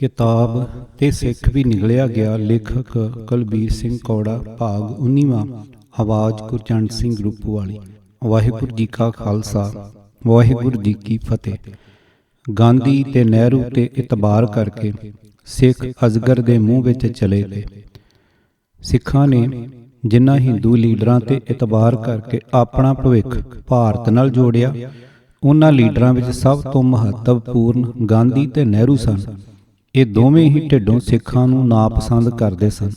किताब ते सिख भी निगलिया गया। लेखक कुलबीर सिंह कौड़ा। भाग 19वां। आवाज़ गुरचंद सिंह ग्रुप वाली। वाहिगुरू जी का खालसा वाहिगुरू जी की फतेह। गांधी ते नेहरू ते इतबार करके सिख अजगर दे मूँह विच चले गए। सिखां ने जिन्हां हिंदू लीडरां ते इतबार करके अपना भविख भारत नाल जोड़िया, उन्हां लीडरां विच सब तो महत्वपूर्ण गांधी ते नेहरू सन। ये दोवें ही ढिडों सिखां नूं नापसंद करते सन।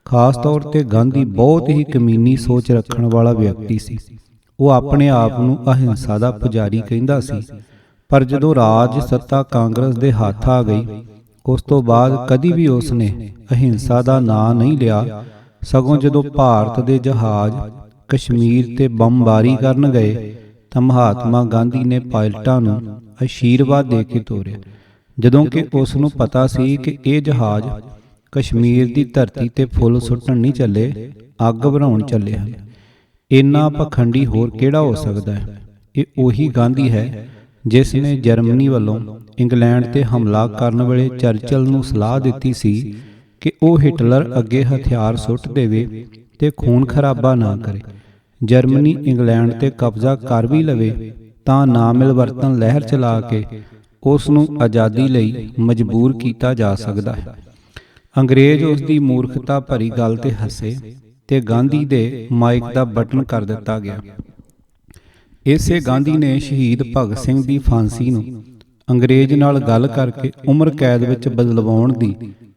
खास तौर ते गांधी बहुत ही कमीनी सोच रखण वाला व्यक्ति सी। वो अपने आप नूं अहिंसा दा पुजारी कहिंदा सी, पर जदों राज सत्ता कांग्रेस दे हत्थ आ गई, उस तो बाद कदी भी उसने अहिंसा दा नां नहीं लिया। सगों जदों भारत दे जहाज कश्मीर ते बमबारी करन गए तां महात्मा गांधी ने पायलटां नूं आशीर्वाद दे के ਤੋਰਿਆ, ਜਦੋਂ कि उस नूं पता सी कि यह जहाज कश्मीर की धरती ते फुੱਲ सुੱਟਣ नहीं चले, अग बनाउण चले हैं। इन्ना पखंडी होर किहड़ा हो सकता है। ये उही गांधी है जिसने जर्मनी वालों इंग्लैंड ते हमला करन वेले चर्चिल नूं सलाह दित्ती सी कि वह हिटलर अगे हथियार सुੱਟ देवे ते खून खराबा ना करे। जर्मनी इंग्लैंड ते कब्जा कर भी लवे तां ना मिलवरतन लहर चला के उस नूं आज़ादी लई मजबूर किया जा सकता है। अंग्रेज उसकी मूर्खता भरी गल ते हसे ते गांधी दे माइक दा बटन कर दिता गया। इसे गांधी ने शहीद भगत सिंह की फांसी नूं अंग्रेज नाल गल करके उम्र कैद विच बदलवाउण दी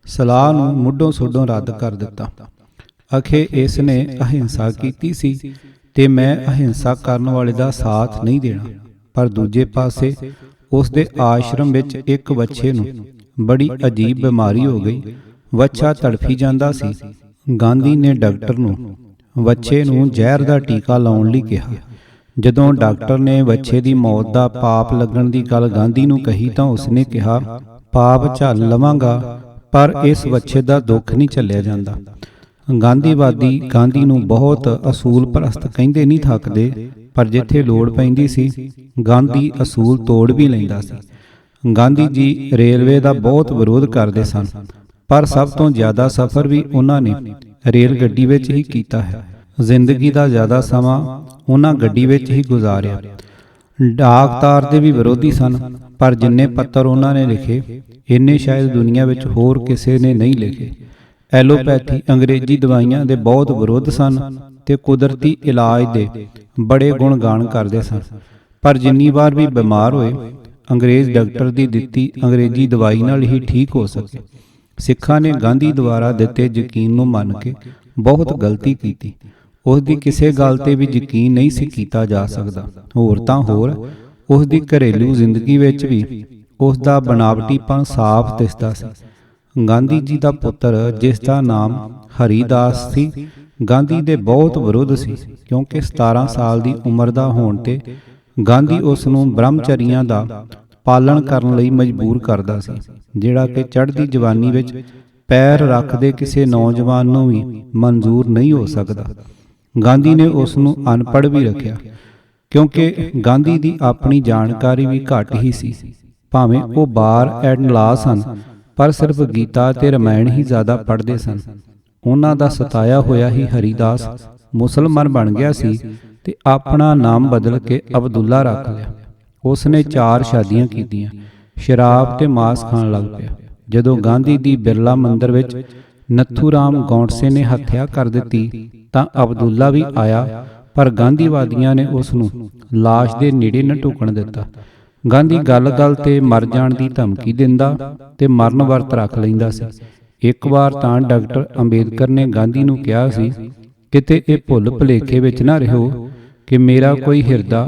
सलाह नूं मुੱਢੋਂ सुੱਢੋਂ रद्द कर दिता। अखे इसने अहिंसा कीती सी ते मैं अहिंसा करन वाले दा साथ नहीं देना। पर दूजे पासे उस दे आश्रम विच एक बच्चे नूं बड़ी अजीब बीमारी हो गई। बच्चा तड़फी जांदा सी। गांधी ने डॉक्टर नूं बच्चे नूं जहर दा टीका लाउण लई कहा। जदों डॉक्टर ने बच्चे की मौत का पाप लगन की गल गांधी नूं कही तां उसने कहा, पाप झल लवांगा पर इस बच्चे का दुख नहीं झल्लिया जांदा। गांधीवादी गांधी नूं बहुत असूल परस्त कहिंदे नहीं थकदे, पर जिथे लोड़ पैंदी सी गांधी असूल तोड़ भी लैंदा सी। गांधी जी रेलवे का बहुत विरोध करते सन, पर सब तो ज़्यादा सफ़र भी उन्होंने रेल गड्डी विच ही कीता है। जिंदगी का ज़्यादा समा उन्हां गड्डी विच ही गुजारिया। डाक तार दे भी विरोधी सन, पर जिन्ने पत्तर उन्होंने लिखे इन्ने शायद दुनिया विच होर किसी ने नहीं लिखे। एलोपैथी अंग्रेजी दवाइयां दे बहुत विरोध सन ते कुदरती इलाज दे बड़े गुण गान करते सन। पर जिन्नी बार भी बीमार होए अंग्रेज डॉक्टर की दित्ती अंग्रेजी दवाई नाल ही ठीक हो सके। सिखां ने गांधी द्वारा दिते यकीन नूं मन के बहुत गलती की। उसकी किसी गल ते भी यकीन नहीं सी कीता जा सकता। होर तां होर उसकी घरेलू जिंदगी विच भी उसका बनावटीपन साफ दिसदा सी। गांधी जी का पुत्र जिसका नाम हरिदास सी, गांधी दे बहुत विरुद्ध सी, क्योंकि 17 साल की उम्र का होण ते गांधी उस नूं ब्रह्मचर्या का पालन करन लई मजबूर करदा सी, जिहड़ा कि चढ़दी जवानी विच पैर रखदे किसी नौजवान नूं भी मंजूर नहीं हो सकता। गांधी ने उस नूं अनपढ़ भी रखिया, क्योंकि गांधी की अपनी जानकारी भी घट ही सी। भावें वो बार एंड ला सन, पर सिर्फ गीता ते रामायण ही ज़्यादा पढ़ते सन। उन्हां दा सताया होया ही हरिदास मुसलमान बन गया सी ते अपना नाम बदल के अब्दुल्ला रख लिया। उसने 4 शादियां कीतियां, शराब ते मांस खाण लग पिया। जदों गांधी दी बिरला मंदिर विच नथूराम गौंडसे ने हत्या कर दित्ती तां अब्दुल्ला भी आया, पर गांधीवादियों ने उसनूं लाश दे नेड़े न ढुकण दिता। गांधी गल गल ते मर जाण दी धमकी दिंदा ते मरण वर्त रख लैंदा सी। एक बार तां डॉक्टर अंबेडकर ने गांधी नूं कहा सी, किते ये भुल भुलेखे विच ना रहो कि मेरा कोई हिरदा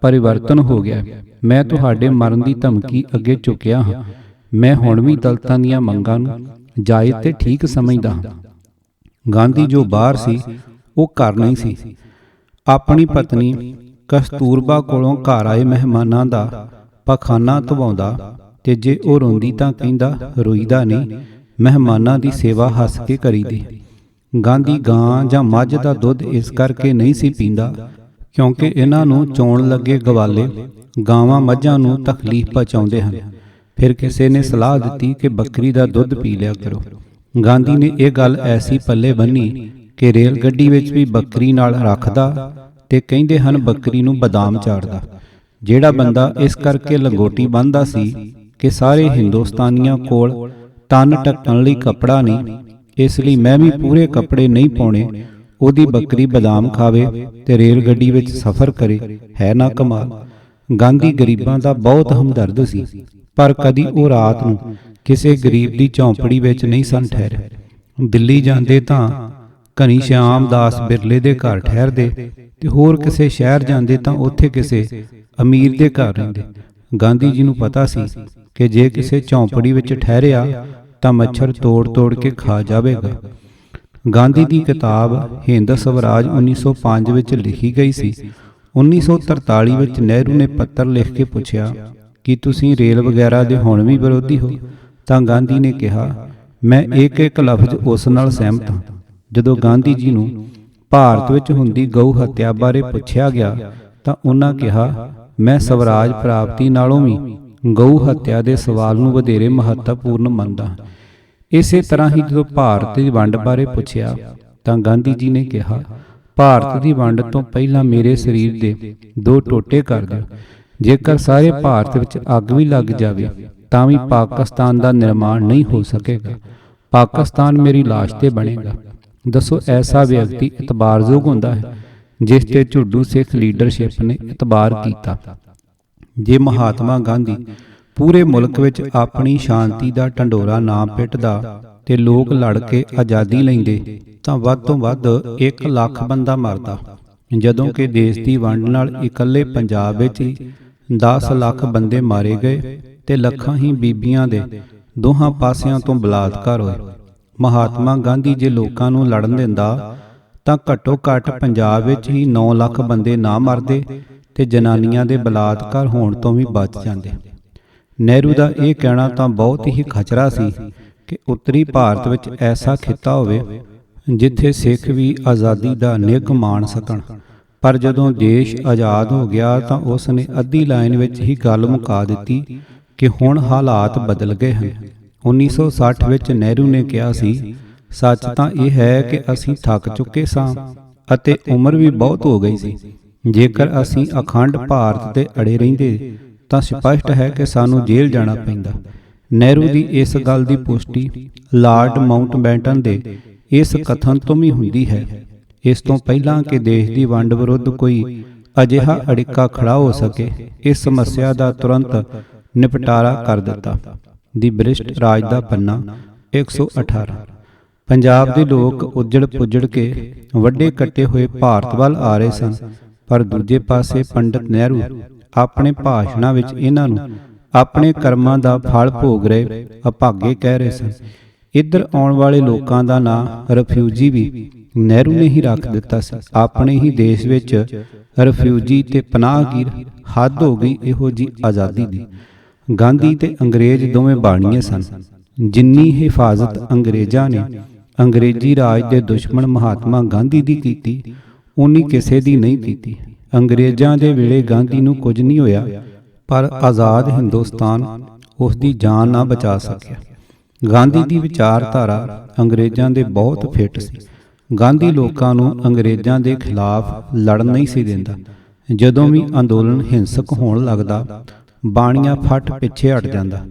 परिवर्तन हो गया। मैं तुहाडे मरण की धमकी अगे चुकिया हाँ। मैं हुण भी दलितां दीआं मंगां नूं जायज़ ते ठीक समझदा हां। गांधी जो बाहर सी वो घर नहीं सी। अपनी पत्नी कस्तूरबा कोलों घर आए मेहमानां दा पखाना धवाउंदा ते जे वो रोंदी तां कहिंदा रोईदा नहीं, मेहमानां दी सेवा हस के करीदी। गांधी गां जां मੱਝ दा दुੱਧ इस करके नहीं सी पींदा क्योंकि इन्हां नूं चोण लगे गवाले गावां मੱਝਾਂ नूं तकलीफ पहुंचाउंदे हन। ਫਿਰ ਕਿਸੇ ਨੇ ਸਲਾਹ ਦਿੱਤੀ ਕਿ ਬੱਕਰੀ ਦਾ ਦੁੱਧ ਪੀ ਲਿਆ ਕਰੋ। ਗਾਂਧੀ ਨੇ ਇਹ ਗੱਲ ਐਸੀ ਪੱਲੇ ਬੰਨੀ ਕਿ ਰੇਲ ਗੱਡੀ ਵਿੱਚ ਵੀ ਬੱਕਰੀ ਨਾਲ ਰੱਖਦਾ ਤੇ ਕਹਿੰਦੇ ਹਨ ਬੱਕਰੀ ਨੂੰ ਬਦਾਮ ਚਾੜਦਾ। ਜਿਹੜਾ ਬੰਦਾ ਇਸ ਕਰਕੇ ਲੰਗੋਟੀ ਬੰਨ੍ਹਦਾ ਸੀ ਕਿ ਸਾਰੇ ਹਿੰਦੁਸਤਾਨੀਆਂ ਕੋਲ ਤਨ ਢੱਕਣ ਲਈ ਕੱਪੜਾ ਨਹੀਂ, ਇਸ ਲਈ ਮੈਂ ਵੀ ਪੂਰੇ ਕੱਪੜੇ ਨਹੀਂ ਪਾਉਣੇ, ਉਹਦੀ ਬੱਕਰੀ ਬਦਾਮ ਖਾਵੇ ਤੇ ਰੇਲ ਗੱਡੀ ਵਿੱਚ ਸਫ਼ਰ ਕਰੇ। ਹੈ ਨਾ ਕਮਾਲ। ਗਾਂਧੀ ਗਰੀਬਾਂ ਦਾ ਬਹੁਤ ਹਮਦਰਦ ਸੀ, ਪਰ ਕਦੀ ਉਹ ਰਾਤ ਨੂੰ ਕਿਸੇ ਗਰੀਬ ਦੀ ਝੌਂਪੜੀ ਵਿੱਚ ਨਹੀਂ ਸਨ ਠਹਿਰੇ। ਦਿੱਲੀ ਜਾਂਦੇ ਤਾਂ ਘਣੀ ਸ਼ਿਆਮ ਦਾਸ ਬਿਰਲੇ ਦੇ ਘਰ ਠਹਿਰਦੇ ਤੇ ਹੋਰ ਕਿਸੇ ਸ਼ਹਿਰ ਜਾਂਦੇ ਤਾਂ ਉੱਥੇ ਕਿਸੇ ਅਮੀਰ ਦੇ ਘਰ ਰਹਿੰਦੇ। ਗਾਂਧੀ ਜੀ ਨੂੰ ਪਤਾ ਸੀ ਕਿ ਜੇ ਕਿਸੇ ਝੌਂਪੜੀ ਵਿੱਚ ਠਹਿਰਿਆ ਤਾਂ ਮੱਛਰ ਤੋੜ ਕੇ ਖਾ ਜਾਵੇਗਾ। ਗਾਂਧੀ ਦੀ ਕਿਤਾਬ ਹਿੰਦ ਸਵਰਾਜ 1905 ਵਿੱਚ ਲਿਖੀ ਗਈ ਸੀ। 1943 ਵਿੱਚ ਨਹਿਰੂ ਨੇ ਪੱਤਰ ਲਿਖ ਕੇ ਪੁੱਛਿਆ ਕਿ ਤੁਸੀਂ ਰੇਲ ਵਗੈਰਾ ਦੇ ਹੁਣ ਵੀ ਵਿਰੋਧੀ ਹੋ? ਤਾਂ ਗਾਂਧੀ ਨੇ ਕਿਹਾ, ਮੈਂ ਇੱਕ ਲਫ਼ਜ਼ ਉਸ ਨਾਲ ਸਹਿਮਤ ਹਾਂ। ਜਦੋਂ ਗਾਂਧੀ ਜੀ ਨੂੰ ਭਾਰਤ ਵਿੱਚ ਹੁੰਦੀ ਗਊ ਹੱਤਿਆ ਬਾਰੇ ਪੁੱਛਿਆ ਗਿਆ ਤਾਂ ਉਹਨਾਂ ਕਿਹਾ, ਮੈਂ ਸਵਰਾਜ ਪ੍ਰਾਪਤੀ ਨਾਲੋਂ ਵੀ ਗਊ ਹੱਤਿਆ ਦੇ ਸਵਾਲ ਨੂੰ ਵਧੇਰੇ ਮਹੱਤਵਪੂਰਨ ਮੰਨਦਾ। ਇਸੇ ਤਰ੍ਹਾਂ ਹੀ ਜਦੋਂ ਭਾਰਤ ਦੀ ਵੰਡ ਬਾਰੇ ਪੁੱਛਿਆ ਤਾਂ ਗਾਂਧੀ ਜੀ ਨੇ ਕਿਹਾ, ਭਾਰਤ ਦੀ ਵੰਡ ਤੋਂ ਪਹਿਲਾਂ ਮੇਰੇ ਸਰੀਰ ਦੇ 2 ਟੋਟੇ ਕਰ ਦਿਓ। ਜੇਕਰ ਸਾਰੇ ਭਾਰਤ ਵਿੱਚ ਅੱਗ ਵੀ ਲੱਗ ਜਾਵੇ ਤਾਂ ਵੀ ਪਾਕਿਸਤਾਨ ਦਾ ਨਿਰਮਾਣ ਨਹੀਂ ਹੋ ਸਕੇਗਾ। ਪਾਕਿਸਤਾਨ ਮੇਰੀ ਲਾਸ਼ ਤੇ ਬਣੇਗਾ। ਦੱਸੋ ਐਸਾ ਵਿਅਕਤੀ ਇਤਬਾਰਯੋਗ ਹੁੰਦਾ ਹੈ ਜਿਸ ਤੇ ਝੁੱਡੂ ਸਿੱਖ ਲੀਡਰਸ਼ਿਪ ਨੇ ਇਤਬਾਰ ਕੀਤਾ। ਜੇ ਮਹਾਤਮਾ ਗਾਂਧੀ ਪੂਰੇ ਮੁਲਕ ਵਿੱਚ ਆਪਣੀ ਸ਼ਾਂਤੀ ਦਾ ਢੰਡੋਰਾ ਨਾ ਪਿੱਟਦਾ ਤੇ ਲੋਕ ਲੜ ਕੇ ਆਜ਼ਾਦੀ ਲੈਂਦੇ ਤਾਂ ਵੱਧ ਤੋਂ ਵੱਧ 1 ਲੱਖ ਬੰਦਾ ਮਰਦਾ, ਜਦੋਂ ਕਿ ਦੇਸ਼ ਦੀ ਵੰਡ ਨਾਲ ਇਕੱਲੇ ਪੰਜਾਬ ਵਿੱਚ ਹੀ 10 ਲੱਖ ਬੰਦੇ ਮਾਰੇ ਗਏ ਤੇ ਲੱਖਾਂ ਹੀ ਬੀਬੀਆਂ ਦੇ ਦੋਹਾਂ ਪਾਸਿਆਂ ਤੋਂ ਬਲਾਤਕਾਰ ਹੋਏ। ਮਹਾਤਮਾ ਗਾਂਧੀ ਜੇ ਲੋਕਾਂ ਨੂੰ ਲੜਨ ਦਿੰਦਾ ਤਾਂ ਘੱਟੋ ਘੱਟ ਪੰਜਾਬ ਵਿੱਚ ਹੀ 9 ਲੱਖ ਬੰਦੇ ਨਾ ਮਰਦੇ ਤੇ ਜਨਾਨੀਆਂ ਦੇ ਬਲਾਤਕਾਰ ਹੋਣ ਤੋਂ ਵੀ ਬਚ ਜਾਂਦੇ। ਨਹਿਰੂ ਦਾ ਇਹ ਕਹਿਣਾ ਤਾਂ ਬਹੁਤ ਹੀ ਖਚਰਾ ਸੀ ਕਿ ਉੱਤਰੀ ਭਾਰਤ ਵਿੱਚ ਐਸਾ ਖਿੱਤਾ ਹੋਵੇ ਜਿੱਥੇ ਸਿੱਖ ਵੀ ਆਜ਼ਾਦੀ ਦਾ ਨਿੱਘ ਮਾਣ ਸਕਣ। ਪਰ ਜਦੋਂ ਦੇਸ਼ ਆਜ਼ਾਦ ਹੋ ਗਿਆ ਤਾਂ ਉਸ ਨੇ ਅੱਧੀ ਲਾਈਨ ਵਿੱਚ ਹੀ ਗੱਲ ਮੁਕਾ ਦਿੱਤੀ ਕਿ ਹੁਣ ਹਾਲਾਤ ਬਦਲ ਗਏ ਹਨ। 1960 ਵਿੱਚ ਨਹਿਰੂ ਨੇ ਕਿਹਾ ਸੀ, ਸੱਚ ਤਾਂ ਇਹ ਹੈ ਕਿ ਅਸੀਂ ਥੱਕ ਚੁੱਕੇ ਸਾਂ ਅਤੇ ਉਮਰ ਵੀ ਬਹੁਤ ਹੋ ਗਈ ਸੀ। ਜੇਕਰ ਅਸੀਂ ਅਖੰਡ ਭਾਰਤ ਤੇ ਅੜੇ ਰਹਿੰਦੇ ਤਾਂ ਸਪਸ਼ਟ ਹੈ ਕਿ ਸਾਨੂੰ ਜੇਲ੍ਹ ਜਾਣਾ ਪੈਂਦਾ। ਨਹਿਰੂ ਦੀ ਇਸ ਗੱਲ ਦੀ ਪੁਸ਼ਟੀ ਲਾਰਡ ਮਾਊਂਟਬੈਟਨ ਦੇ ਇਸ ਕਥਨ ਤੋਂ ਵੀ ਹੁੰਦੀ ਹੈ। ਇਸ ਤੋਂ ਪਹਿਲਾਂ ਕਿ ਦੇਸ਼ ਦੀ ਵੰਡ ਵਿਰੁੱਧ ਕੋਈ ਅਜਿਹਾ ਅੜਿੱਕਾ ਖੜਾ ਹੋ ਸਕੇ, ਇਸ ਸਮੱਸਿਆ ਦਾ ਤੁਰੰਤ ਨਿਪਟਾਰਾ ਕਰ ਦਿੱਤਾ। ਦੀ ਬ੍ਰਿਸ਼ਟ ਰਾਜ ਦਾ ਪੰਨਾ 118। ਪੰਜਾਬ ਦੇ ਲੋਕ ਉੱਜੜ ਪੁੱਜੜ ਕੇ ਵੱਡੇ ਕੱਟੇ ਹੋਏ ਭਾਰਤ ਵੱਲ ਆ ਰਹੇ ਸਨ, ਪਰ ਦੂਜੇ ਪਾਸੇ ਪੰਡਿਤ ਨਹਿਰੂ ਆਪਣੇ ਭਾਸ਼ਣਾਂ ਵਿੱਚ ਇਹਨਾਂ ਨੂੰ ਆਪਣੇ ਕਰਮਾਂ ਦਾ ਫਲ ਭੋਗ ਰਹੇ ਅਭਾਗੇ ਕਹਿ ਰਹੇ ਸਨ। ਇੱਧਰ ਆਉਣ ਵਾਲੇ ਲੋਕਾਂ ਦਾ ਨਾਂ ਰਿਫਿਊਜੀ ਵੀ ਨਹਿਰੂ ਨੇ ਹੀ ਰੱਖ ਦਿੱਤਾ ਸੀ। ਆਪਣੇ ਹੀ ਦੇਸ਼ ਵਿੱਚ ਰਿਫਿਊਜੀ ਤੇ ਪਨਾਹਗੀਰ ਹੱਦ ਹੋ ਗਈ ਇਹੋ ਜੀ ਆਜ਼ਾਦੀ ਦੀ। ਗਾਂਧੀ ਤੇ ਅੰਗਰੇਜ਼ ਦੋਵੇਂ ਬਾਣੀਏ ਸਨ। ਜਿੰਨੀ ਹਿਫਾਜ਼ਤ ਅੰਗਰੇਜ਼ਾਂ ਨੇ ਅੰਗਰੇਜ਼ੀ ਰਾਜ ਦੇ ਦੁਸ਼ਮਣ ਮਹਾਤਮਾ ਗਾਂਧੀ ਦੀ ਕੀਤੀ, ਉਨੀ ਕਿਸੇ ਦੀ ਨਹੀਂ ਕੀਤੀ। ਅੰਗਰੇਜ਼ਾਂ ਦੇ ਵੇਲੇ ਗਾਂਧੀ ਨੂੰ ਕੁਝ ਨਹੀਂ ਹੋਇਆ, ਪਰ ਆਜ਼ਾਦ ਹਿੰਦੁਸਤਾਨ ਉਸ ਦੀ ਜਾਨ ਨਾ ਬਚਾ ਸਕਿਆ। ਗਾਂਧੀ ਦੀ ਵਿਚਾਰਧਾਰਾ ਅੰਗਰੇਜ਼ਾਂ ਦੇ ਬਹੁਤ ਫਿੱਟ ਸੀ। ਗਾਂਧੀ ਲੋਕਾਂ ਨੂੰ ਅੰਗਰੇਜ਼ਾਂ ਦੇ ਖਿਲਾਫ ਲੜਨ ਨਹੀਂ ਸੀ ਦਿੰਦਾ। ਜਦੋਂ ਵੀ ਅੰਦੋਲਨ ਹਿੰਸਕ ਹੋਣ ਲੱਗਦਾ, ਬਾਣੀਆਂ ਫੱਟ ਪਿੱਛੇ ਹਟ ਜਾਂਦਾ।